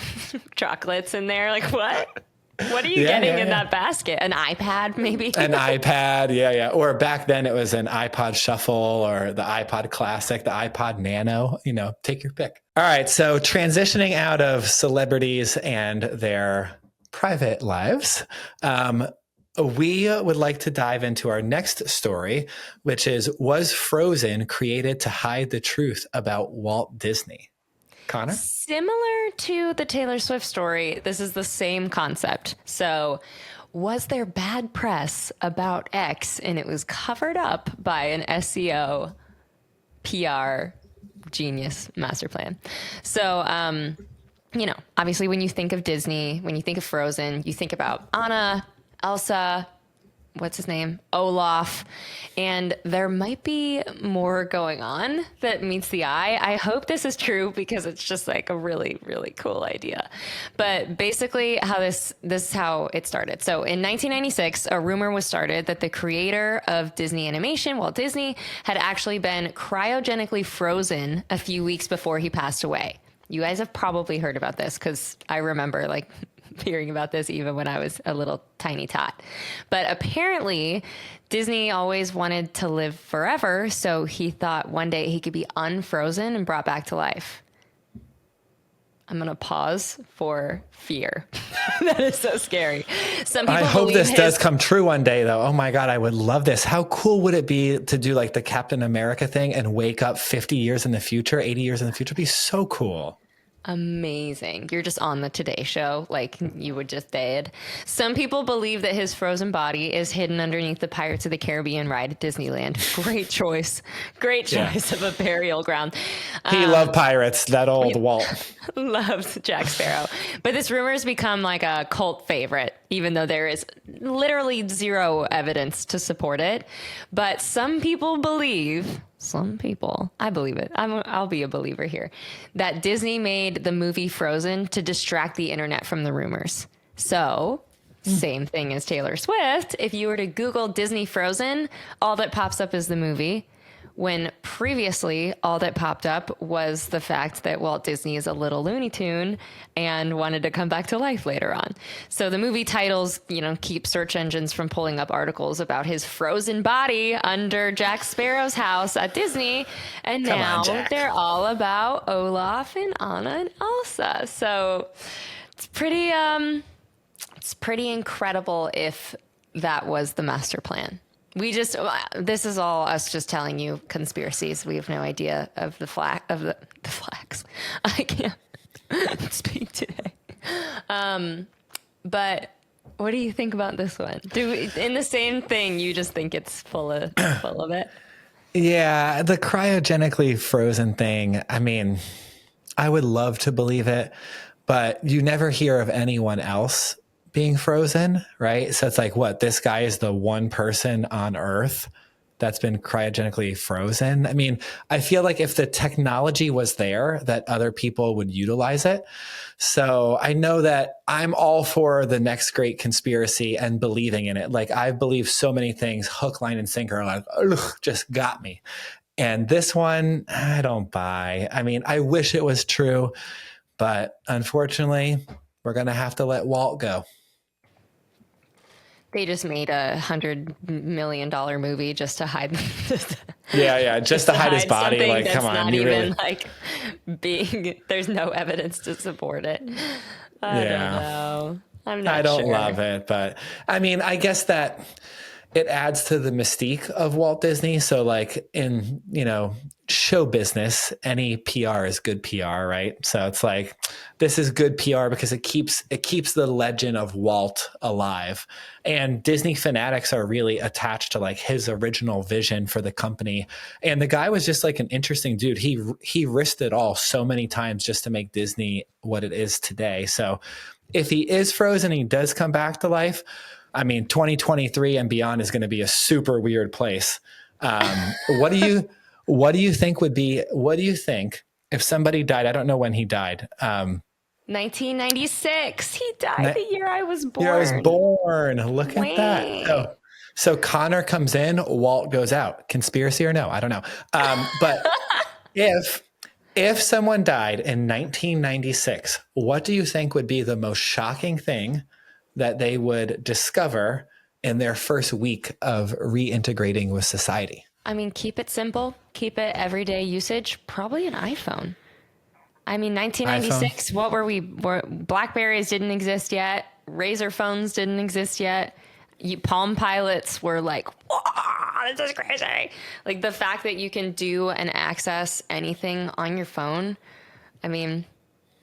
Speaker 1: chocolates in there. Like what? What are you getting in that basket? An iPad, maybe?
Speaker 2: An iPad, yeah. Or back then it was an iPod Shuffle or the iPod Classic, the iPod Nano, take your pick. All right, so transitioning out of celebrities and their private lives, we would like to dive into our next story, which is, was Frozen created to hide the truth about Walt Disney? Connor?
Speaker 1: Similar to the Taylor Swift story, this is the same concept. So, was there bad press about X and it was covered up by an SEO PR genius master plan? So, obviously when you think of Disney, when you think of Frozen, you think about Anna, Elsa, what's his name? Olaf. And there might be more going on that meets the eye. I hope this is true because it's just like a really, really cool idea. But basically how this is how it started. So in 1996, a rumor was started that the creator of Disney animation, Walt Disney, had actually been cryogenically frozen a few weeks before he passed away. You guys have probably heard about this because I remember hearing about this even when I was a little tiny tot. But apparently Disney always wanted to live forever, so he thought one day he could be unfrozen and brought back to life. I'm going to pause for fear. That is so scary. Some people
Speaker 2: I hope this does come true one day, though. Oh my God, I would love this. How cool would it be to do like the Captain America thing and wake up 50 years in the future, 80 years in the future? It'd be so cool.
Speaker 1: Amazing. You're just on the Today Show like you would just did. Some people believe that his frozen body is hidden underneath the Pirates of the Caribbean ride at Disneyland. Great choice. Great choice of a burial ground.
Speaker 2: He loved pirates, that old Walt.
Speaker 1: Loves Jack Sparrow. But this rumor has become like a cult favorite, even though there is literally zero evidence to support it. But some people believe... I believe it. I'll be a believer here, that Disney made the movie Frozen to distract the internet from the rumors. So same thing as Taylor Swift. If you were to Google Disney Frozen, all that pops up is the movie, when previously all that popped up was the fact that Walt Disney is a little Looney Tune and wanted to come back to life later on. So the movie titles, keep search engines from pulling up articles about his frozen body under Jack Sparrow's house at Disney. And now they're all about Olaf and Anna and Elsa. So it's pretty incredible if that was the master plan. This is all us just telling you conspiracies. We have no idea of the flags. I can't speak today. But what do you think about this one? In the same thing, you just think it's full of it?
Speaker 2: Yeah, the cryogenically frozen thing. I mean, I would love to believe it, but you never hear of anyone else being frozen, right? So it's like, what, this guy is the one person on Earth that's been cryogenically frozen. I mean, I feel like if the technology was there, that other people would utilize it. So I know that I'm all for the next great conspiracy and believing in it. Like, I believe so many things, hook, line, and sinker, like, just got me. And this one, I don't buy. I mean, I wish it was true, but unfortunately, we're going to have to let Walt go.
Speaker 1: They just made $100 million movie just to hide.
Speaker 2: just to hide his body. Like, come on,
Speaker 1: not even there's no evidence to support it. I don't know. I'm not.
Speaker 2: I don't love it, but I mean, I guess that it adds to the mystique of Walt Disney. So, like, in show business, any PR is good PR, right? So it's like, this is good PR because it keeps the legend of Walt alive. And Disney fanatics are really attached to like his original vision for the company. And the guy was just like an interesting dude. He risked it all so many times just to make Disney what it is today. So if he is frozen, he does come back to life. I mean, 2023 and beyond is going to be a super weird place. What do you think if somebody died? I don't know when he died.
Speaker 1: 1996. He died the year I was born.
Speaker 2: Look at that. So Connor comes in, Walt goes out. Conspiracy or no? I don't know. But if someone died in 1996, what do you think would be the most shocking thing that they would discover in their first week of reintegrating with society?
Speaker 1: I mean, keep it simple, keep it everyday usage, probably an iPhone. I mean,
Speaker 2: iPhone?
Speaker 1: 1996, what were we? Blackberries didn't exist yet. Razor phones didn't exist yet. Palm Pilots were like, whoa, this is crazy. Like the fact that you can do and access anything on your phone. I mean,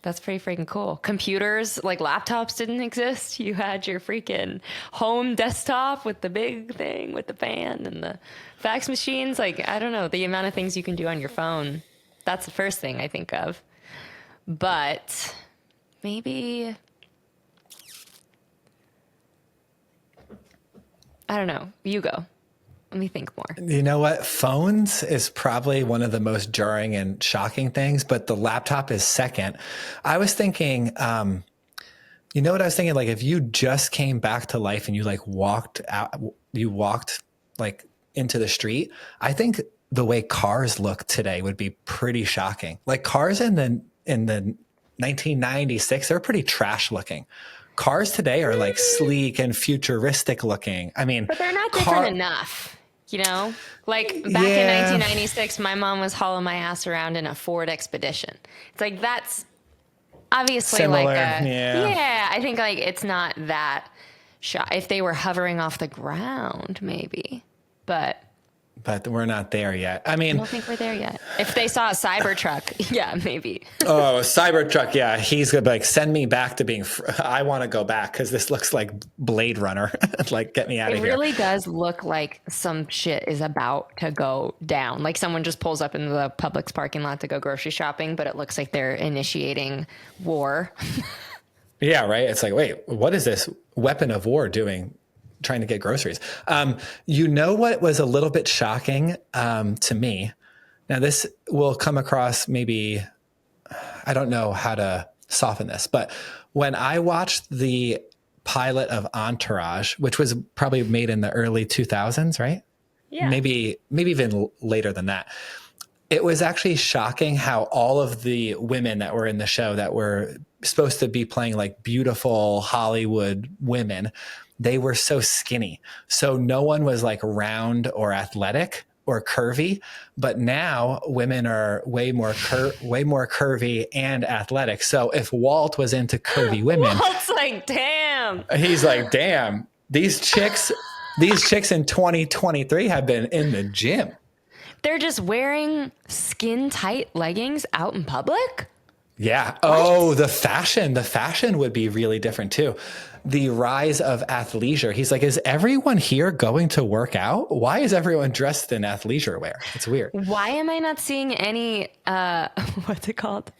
Speaker 1: that's pretty freaking cool. Computers, like laptops didn't exist. You had your freaking home desktop with the big thing with the fan and the fax machines. Like, I don't know, the amount of things you can do on your phone. That's the first thing I think of. But maybe, I don't know. You go. Let me think more.
Speaker 2: You know what? Phones is probably one of the most jarring and shocking things, but the laptop is second. I was thinking, you know what I was thinking? Like if you just came back to life and you like walked out, you walked like into the street, I think the way cars look today would be pretty shocking. Like cars in the 1996, they're pretty trash looking. Cars today are like sleek and futuristic looking. I mean,
Speaker 1: but they're not different enough, you know? Like back in 1996, my mom was hauling my ass around in a Ford Expedition. It's like, that's obviously
Speaker 2: similar,
Speaker 1: like
Speaker 2: yeah,
Speaker 1: I think like it's not that if they were hovering off the ground, maybe, but
Speaker 2: we're not there yet. I
Speaker 1: I
Speaker 2: mean,
Speaker 1: don't think we're there yet. If they saw a Cybertruck, yeah, maybe.
Speaker 2: oh, a Cybertruck. Yeah. He's going to be like, send me back to being, I want to go back because this looks like Blade Runner. Like, get me out of
Speaker 1: It
Speaker 2: here.
Speaker 1: really does look like some shit is about to go down. Like someone just pulls up into the Publix parking lot to go grocery shopping, but it looks like they're initiating war.
Speaker 2: Yeah, right. It's like, wait, what is this weapon of war doing? Trying to get groceries. You know what was a little bit shocking to me? Now, this will come across maybe, I don't know how to soften this, but when I watched the pilot of Entourage, which was probably made in the early 2000s, right?
Speaker 1: Yeah.
Speaker 2: Maybe even later than that. It was actually shocking how all of the women that were in the show that were supposed to be playing like beautiful Hollywood women, they were so skinny. So no one was like round or athletic or curvy, but now women are way more curvy and athletic. So if Walt was into curvy women,
Speaker 1: Walt's like, damn.
Speaker 2: he's like, damn, these chicks in 2023 have been in the gym.
Speaker 1: They're just wearing skin tight leggings out in public?
Speaker 2: Yeah. Oh, the fashion would be really different too. The rise of athleisure. He's like, is everyone here going to work out? Why is everyone dressed in athleisure wear? It's weird.
Speaker 1: Why am I not seeing any, what's it called?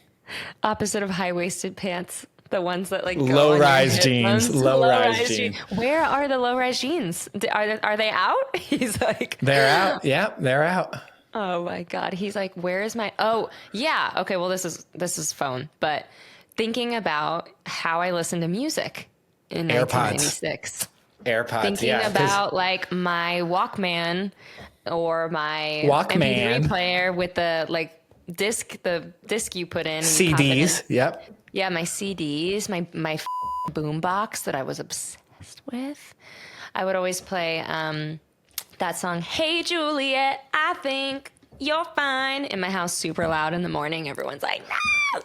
Speaker 1: Opposite of high-waisted pants. The ones that like go
Speaker 2: low-rise jeans. Low-rise jeans.
Speaker 1: Where are the low-rise jeans? Are they out? He's like,
Speaker 2: they're out. Yeah, they're out.
Speaker 1: oh my God. He's like, where is my, oh yeah. Okay. Well, this is phone, but thinking about how I listen to music in
Speaker 2: AirPods.
Speaker 1: 1996.
Speaker 2: AirPods.
Speaker 1: Thinking
Speaker 2: yeah,
Speaker 1: about like my Walkman or my MP3 player with the like the disc you put in.
Speaker 2: CDs. Yep.
Speaker 1: Yeah. My CDs, my boombox that I was obsessed with. I would always play, that song, Hey Juliet, I think you're fine, in my house super loud in the morning. Everyone's like, no.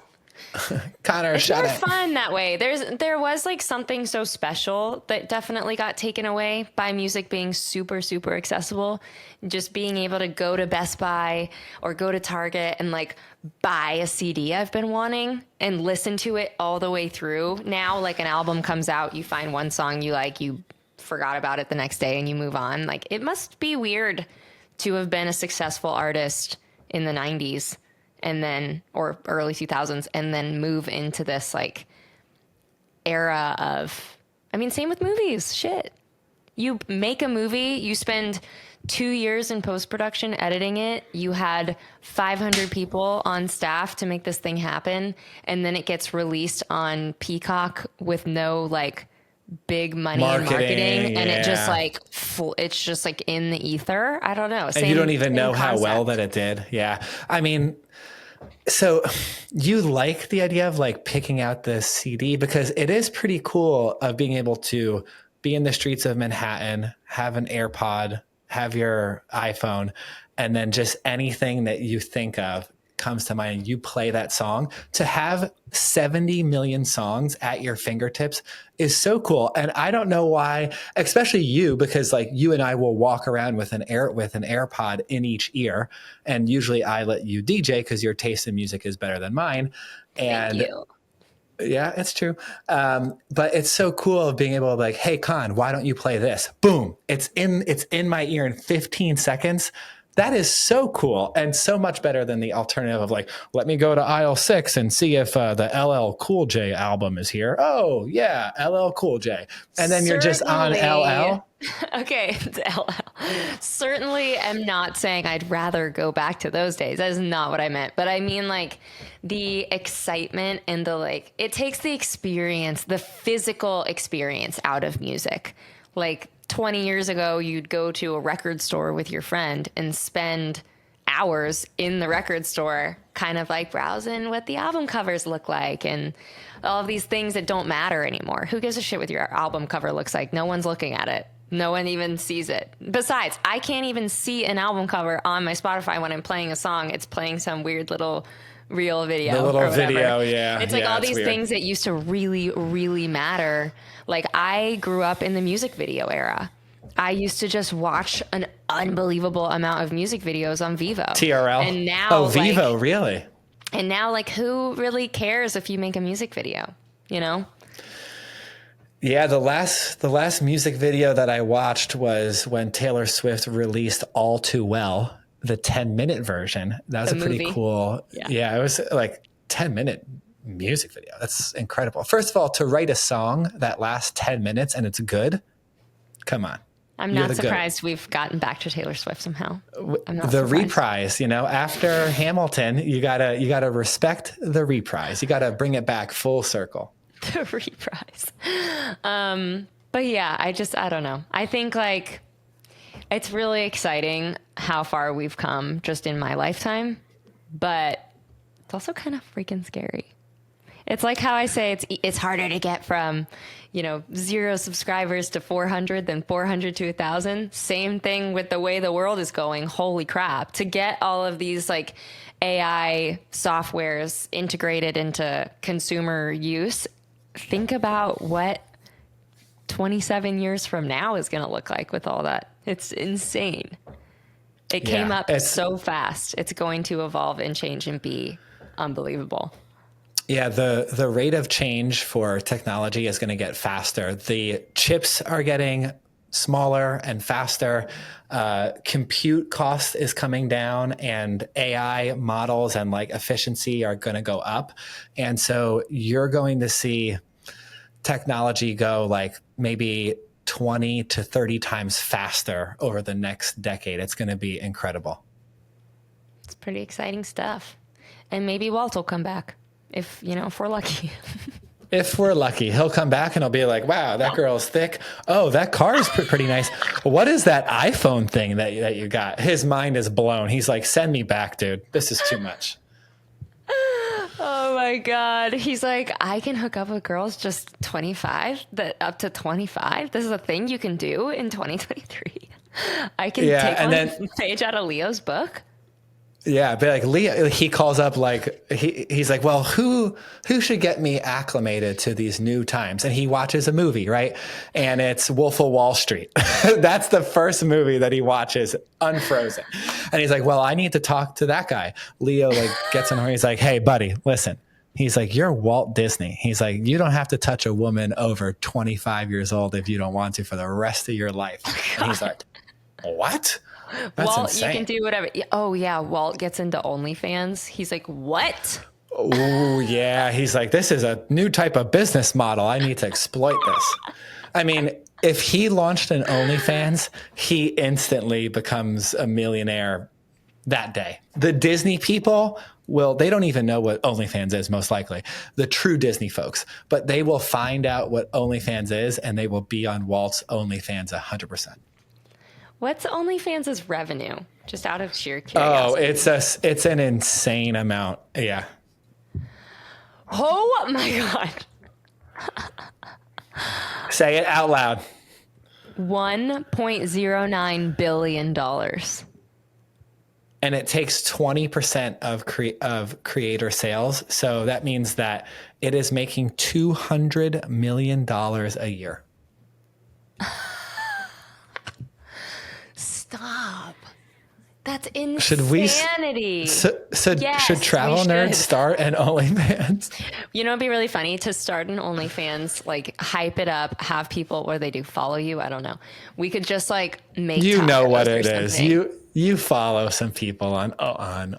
Speaker 2: Connor, shut it.
Speaker 1: It's more fun that way. There was like something so special that definitely got taken away by music being super, super accessible. Just being able to go to Best Buy or go to Target and like buy a CD I've been wanting and listen to it all the way through. Now, like an album comes out, you find one song you like, you forgot about it the next day and you move on. Like it must be weird to have been a successful artist in the 90s and then, or early 2000s, and then move into this like era of, I mean, same with movies. Shit. You make a movie, you spend 2 years in post-production editing it. You had 500 people on staff to make this thing happen. And then it gets released on Peacock with no like big money marketing, and it just like it's just like in the ether. I don't know.
Speaker 2: And you don't even know how well that it did. Yeah. I mean, So you like the idea of like picking out the CD because it is pretty cool of being able to be in the streets of Manhattan, have an AirPod, have your iPhone, and then just anything that you think of comes to mind. You play that song. To have 70 million songs at your fingertips is so cool. And I don't know why, especially you, because like you and I will walk around with an AirPod in each ear. And usually I let you DJ because your taste in music is better than mine. And
Speaker 1: Thank you.
Speaker 2: yeah, it's true. But it's so cool of being able to like, hey, Con, why don't you play this? Boom. It's in my ear in 15 seconds. That is so cool and so much better than the alternative of like, let me go to aisle 6 and see if the LL Cool J album is here. Oh, yeah, LL Cool J. And then you're just on LL.
Speaker 1: Okay, it's LL. Certainly am not saying I'd rather go back to those days. That is not what I meant. But I mean like the excitement and the like, it takes the experience, the physical experience out of music. Like 20 years ago, you'd go to a record store with your friend and spend hours in the record store kind of like browsing what the album covers look like and all of these things that don't matter anymore. Who gives a shit what your album cover looks like? No one's looking at it. No one even sees it. Besides, I can't even see an album cover on my Spotify when I'm playing a song. It's playing some weird little reel video.
Speaker 2: The little
Speaker 1: or whatever.
Speaker 2: video, yeah.
Speaker 1: It's like
Speaker 2: yeah,
Speaker 1: all these
Speaker 2: weird.
Speaker 1: things that used to really, really matter. Like I grew up in the music video era. I used to just watch an unbelievable amount of music videos on Vivo.
Speaker 2: TRL.
Speaker 1: And now,
Speaker 2: oh, Vivo, really?
Speaker 1: And now, like, who really cares if you make a music video? You know?
Speaker 2: Yeah, the last music video that I watched was when Taylor Swift released All Too Well, the 10-minute version. That was a pretty cool. Yeah, it was like 10-minute music video. That's incredible. First of all, to write a song that lasts 10 minutes and it's good, come on.
Speaker 1: I'm not surprised we've gotten back to Taylor Swift somehow. I'm not
Speaker 2: the
Speaker 1: surprised.
Speaker 2: reprise, you know, after Hamilton, you gotta respect the reprise. You gotta bring it back full circle.
Speaker 1: The reprise. But yeah, I don't know. I think like it's really exciting how far we've come just in my lifetime, but it's also kind of freaking scary. It's like how I say it's harder to get from, 0 subscribers to 400 than 400 to 1,000. Same thing with the way the world is going. Holy crap. To get all of these like AI softwares integrated into consumer use, think about what 27 years from now is going to look like with all that. It's insane. It came up so fast. It's going to evolve and change and be unbelievable.
Speaker 2: Yeah, the rate of change for technology is going to get faster. The chips are getting smaller and faster. Compute cost is coming down, and AI models and like efficiency are going to go up. And so you're going to see technology go like maybe 20 to 30 times faster over the next decade. It's going to be incredible.
Speaker 1: It's pretty exciting stuff. And maybe Walt will come back. If we're lucky.
Speaker 2: If we're lucky, he'll come back and he'll be like, wow, that girl's thick. Oh, that car is pretty nice. What is that iPhone thing that you got? His mind is blown. He's like, send me back, dude. This is too much.
Speaker 1: Oh my God. He's like, I can hook up with girls just 25, up to 25. This is a thing you can do in 2023. I can take one page out of Leo's book.
Speaker 2: Yeah, but like Leo, he calls up like he's like, well, who should get me acclimated to these new times? And he watches a movie, right? And it's Wolf of Wall Street. That's the first movie that he watches, unfrozen. And he's like, well, I need to talk to that guy. Leo like gets on her. He's like, hey, buddy, listen. He's like, you're Walt Disney. He's like, you don't have to touch a woman over 25 years old if you don't want to for the rest of your life. And he's like, what? That's
Speaker 1: Walt,
Speaker 2: insane.
Speaker 1: you can do whatever. Oh, yeah. Walt gets into OnlyFans. He's like, what?
Speaker 2: Oh, yeah. He's like, this is a new type of business model. I need to exploit this. I mean, if he launched an OnlyFans, he instantly becomes a millionaire that day. The Disney people they don't even know what OnlyFans is, most likely. The true Disney folks. But they will find out what OnlyFans is, and they will be on Walt's OnlyFans 100%.
Speaker 1: What's OnlyFans' revenue? Just out of sheer
Speaker 2: Oh,
Speaker 1: curiosity.
Speaker 2: it's an insane amount. Yeah.
Speaker 1: Oh my God.
Speaker 2: Say it out loud.
Speaker 1: $1.09 billion.
Speaker 2: And it takes 20% of creator sales. So that means that it is making $200 million a year.
Speaker 1: Stop. That's insanity.
Speaker 2: Should travel nerds start an OnlyFans?
Speaker 1: You know, it'd be really funny to start an OnlyFans, like hype it up, have people, what do they do? Follow you? I don't know. We could just like make,
Speaker 2: you know what it
Speaker 1: is.
Speaker 2: Something. You follow some people on.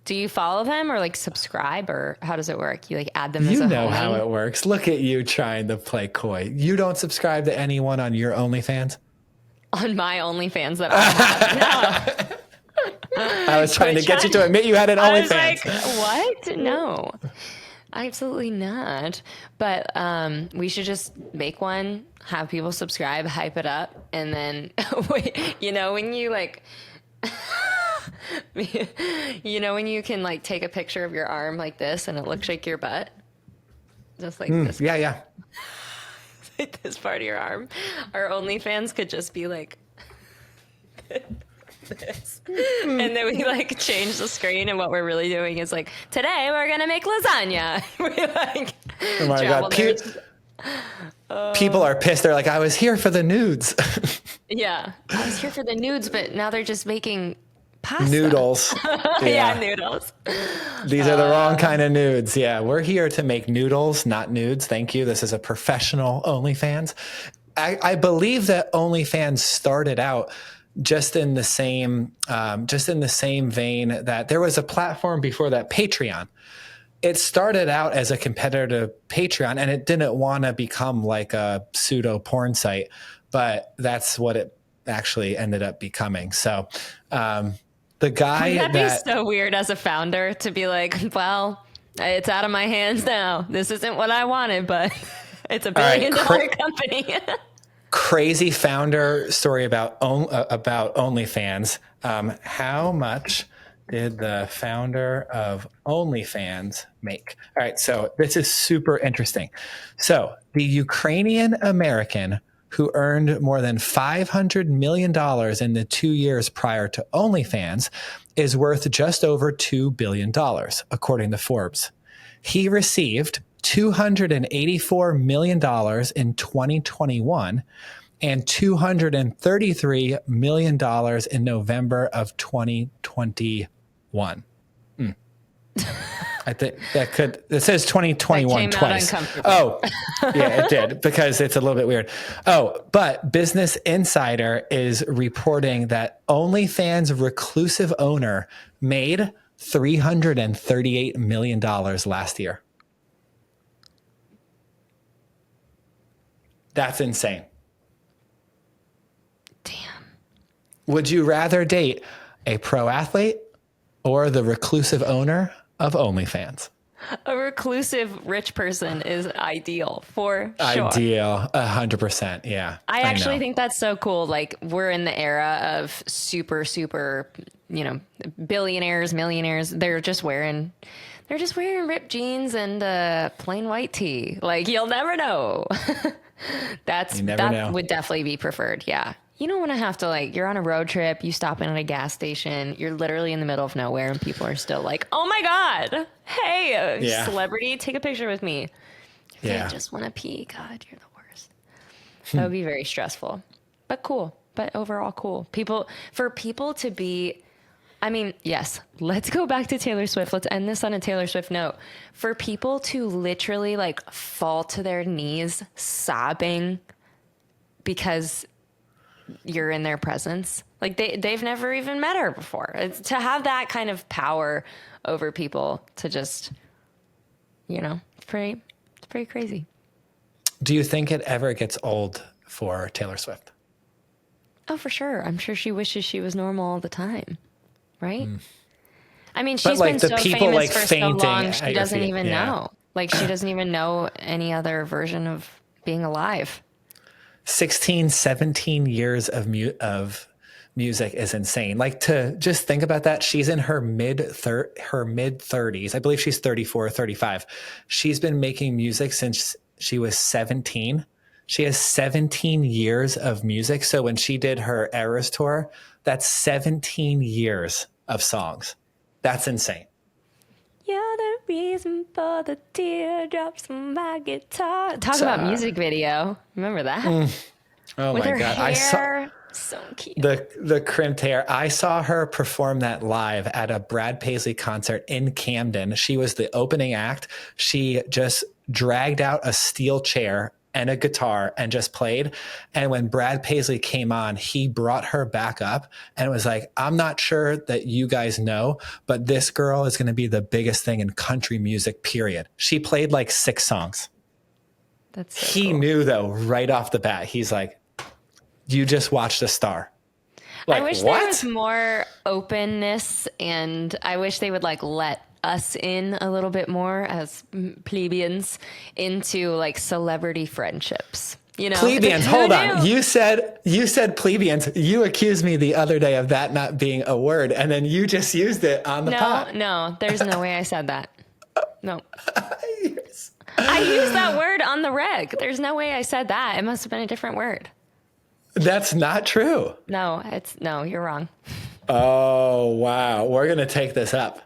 Speaker 1: Do you follow them or like subscribe, or how does it work? You like add them as a
Speaker 2: You know
Speaker 1: homie?
Speaker 2: how it works. Look at you trying to play coy. You don't subscribe to anyone on your OnlyFans?
Speaker 1: On my OnlyFans that I have? No.
Speaker 2: I was trying to get you to admit you had an OnlyFans.
Speaker 1: I was like, what? No, absolutely not. But we should just make one, have people subscribe, hype it up, and then you know when you like, you know when you can like take a picture of your arm like this and it looks like your butt, just like this.
Speaker 2: Yeah.
Speaker 1: Like this part of your arm. Our OnlyFans could just be like this. And then we like change the screen, and what we're really doing is like, today we're gonna make lasagna. We like,
Speaker 2: oh my God. People are pissed. They're like, I was here for the nudes.
Speaker 1: Yeah, I was here for the nudes, but now they're just making pasta.
Speaker 2: Noodles.
Speaker 1: Yeah, noodles.
Speaker 2: These are the wrong kind of nudes. Yeah, we're here to make noodles, not nudes. Thank you. This is a professional OnlyFans. I believe that OnlyFans started out just in the same vein that there was a platform before that, Patreon. It started out as a competitor to Patreon, and it didn't want to become like a pseudo porn site, but that's what it actually ended up becoming. So the guy
Speaker 1: that'd be so weird as a founder to be like, well, it's out of my hands now. This isn't what I wanted, but it's a billion-dollar company.
Speaker 2: Crazy founder story about OnlyFans. How much did the founder of OnlyFans make? All right, so this is super interesting. So the Ukrainian American who earned more than $500 million in the 2 years prior to OnlyFans is worth just over $2 billion, according to Forbes. He received $284 million in 2021 and $233 million in November of 2021. I think it says 2021 twice. Oh, yeah, it did, because it's a little bit weird. Oh, but Business Insider is reporting that OnlyFans reclusive owner made $338 million last year. That's insane.
Speaker 1: Damn.
Speaker 2: Would you rather date a pro athlete or the reclusive owner of OnlyFans?
Speaker 1: A reclusive rich person is ideal for sure.
Speaker 2: Ideal, 100%. Yeah.
Speaker 1: I actually think that's so cool. Like, we're in the era of super, billionaires, millionaires. They're just wearing ripped jeans and plain white tee. Like, you'll never know. That would definitely be preferred. Yeah. You don't want to have to, like, you're on a road trip, you stop in at a gas station, you're literally in the middle of nowhere, and people are still like, oh my God, hey, celebrity, take a picture with me. I just want to pee. God, you're the worst. That would be very stressful, but cool. But overall cool. For people to be, I mean, yes, let's go back to Taylor Swift. Let's end this on a Taylor Swift note. For people to literally, like, fall to their knees sobbing because you're in their presence. Like, they've never even met her before. To have that kind of power over people, to just, it's pretty crazy.
Speaker 2: Do you think it ever gets old for Taylor Swift?
Speaker 1: Oh, for sure. I'm sure she wishes she was normal all the time. Right? I mean, she's been so famous for so long, she doesn't even know. Like, she doesn't even know any other version of being alive.
Speaker 2: 16, 17 years of music is insane. Like, to just think about that. She's in her mid 30s. I believe she's 34 or 35. She's been making music since she was 17. She has 17 years of music. So when she did her Eras tour, that's 17 years of songs. That's insane.
Speaker 1: You're the reason for the teardrops on my guitar. Talk about music video. Remember that?
Speaker 2: Oh
Speaker 1: With
Speaker 2: my
Speaker 1: her
Speaker 2: God.
Speaker 1: Hair. So cute.
Speaker 2: The crimped hair. I saw her perform that live at a Brad Paisley concert in Camden. She was the opening act. She just dragged out a steel chair and a guitar and just played. And when Brad Paisley came on, he brought her back up and was like, I'm not sure that you guys know, but this girl is going to be the biggest thing in country music, period. She played like 6 songs.
Speaker 1: That's so
Speaker 2: he
Speaker 1: cool.
Speaker 2: knew though, right off the bat, he's like, you just watched a star. Like,
Speaker 1: I wish
Speaker 2: what?
Speaker 1: there was more openness, and I wish they would like let us in a little bit more as plebeians into like celebrity friendships. You know,
Speaker 2: Plebeians,
Speaker 1: who
Speaker 2: hold
Speaker 1: knew?
Speaker 2: on. You said plebeians. You accused me the other day of that not being a word, and then you just used it on the pod.
Speaker 1: No, there's no way I said that. No. I used that word on the reg. There's no way I said that. It must have been a different word.
Speaker 2: That's not true.
Speaker 1: No, you're wrong.
Speaker 2: Oh, wow. We're going to take this up.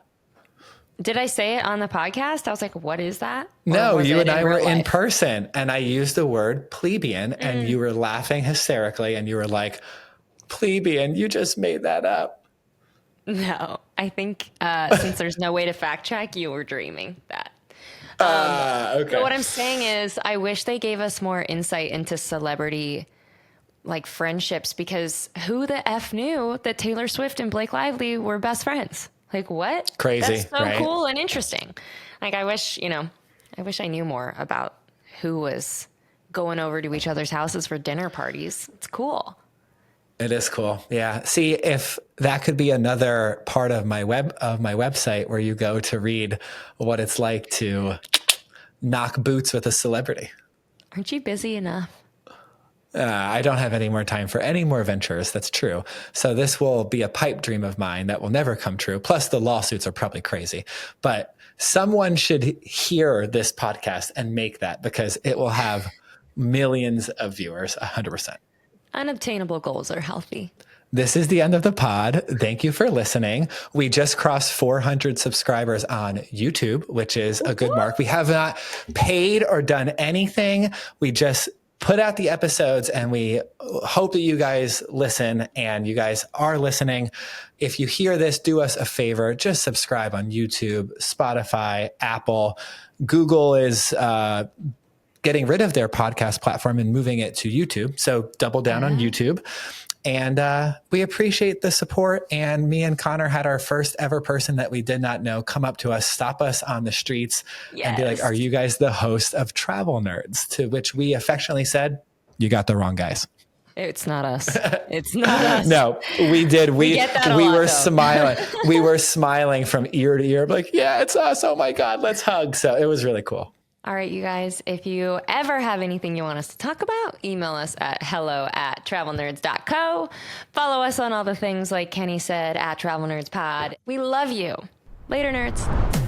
Speaker 1: Did I say it on the podcast? I was like, what is that? Or
Speaker 2: No,
Speaker 1: was
Speaker 2: you
Speaker 1: it
Speaker 2: and I were
Speaker 1: real
Speaker 2: in
Speaker 1: life?
Speaker 2: person, and I used the word plebeian, and you were laughing hysterically, and you were like, plebeian, you just made that up.
Speaker 1: No, I think since there's no way to fact check, you were dreaming that.
Speaker 2: Okay.
Speaker 1: But what I'm saying is, I wish they gave us more insight into celebrity like friendships, because who the F knew that Taylor Swift and Blake Lively were best friends? Like, what?
Speaker 2: Crazy,
Speaker 1: That's so
Speaker 2: right?
Speaker 1: cool and interesting. Like, I wish I knew more about who was going over to each other's houses for dinner parties. It's cool.
Speaker 2: It is cool. Yeah. See, if that could be another part of my website where you go to read what it's like to knock boots with a celebrity.
Speaker 1: Aren't you busy enough?
Speaker 2: I don't have any more time for any more ventures. That's true. So this will be a pipe dream of mine that will never come true. Plus the lawsuits are probably crazy, but someone should hear this podcast and make that, because it will have millions of viewers, 100%.
Speaker 1: Unobtainable goals are healthy.
Speaker 2: This is the end of the pod. Thank you for listening. We just crossed 400 subscribers on YouTube, which is a good mark. We have not paid or done anything. We just put out the episodes, and we hope that you guys listen, and you guys are listening. If you hear this, do us a favor. Just subscribe on YouTube, Spotify, Apple. Google is getting rid of their podcast platform and moving it to YouTube. So double down on YouTube. And we appreciate the support. And me and Connor had our first ever person that we did not know come up to us, stop us on the streets, and be like, are you guys the host of Travel Nerds? To which we affectionately said, you got the wrong guys.
Speaker 1: It's not us. It's not us.
Speaker 2: No, we did. We
Speaker 1: get that a lot,
Speaker 2: were
Speaker 1: though.
Speaker 2: smiling. We were smiling from ear to ear. Like, yeah, it's us. Oh my God, let's hug. So it was really cool.
Speaker 1: All right, you guys, if you ever have anything you want us to talk about, email us at hello@travelnerds.co. Follow us on all the things like Kenny said, @travelnerdspod. We love you. Later, nerds.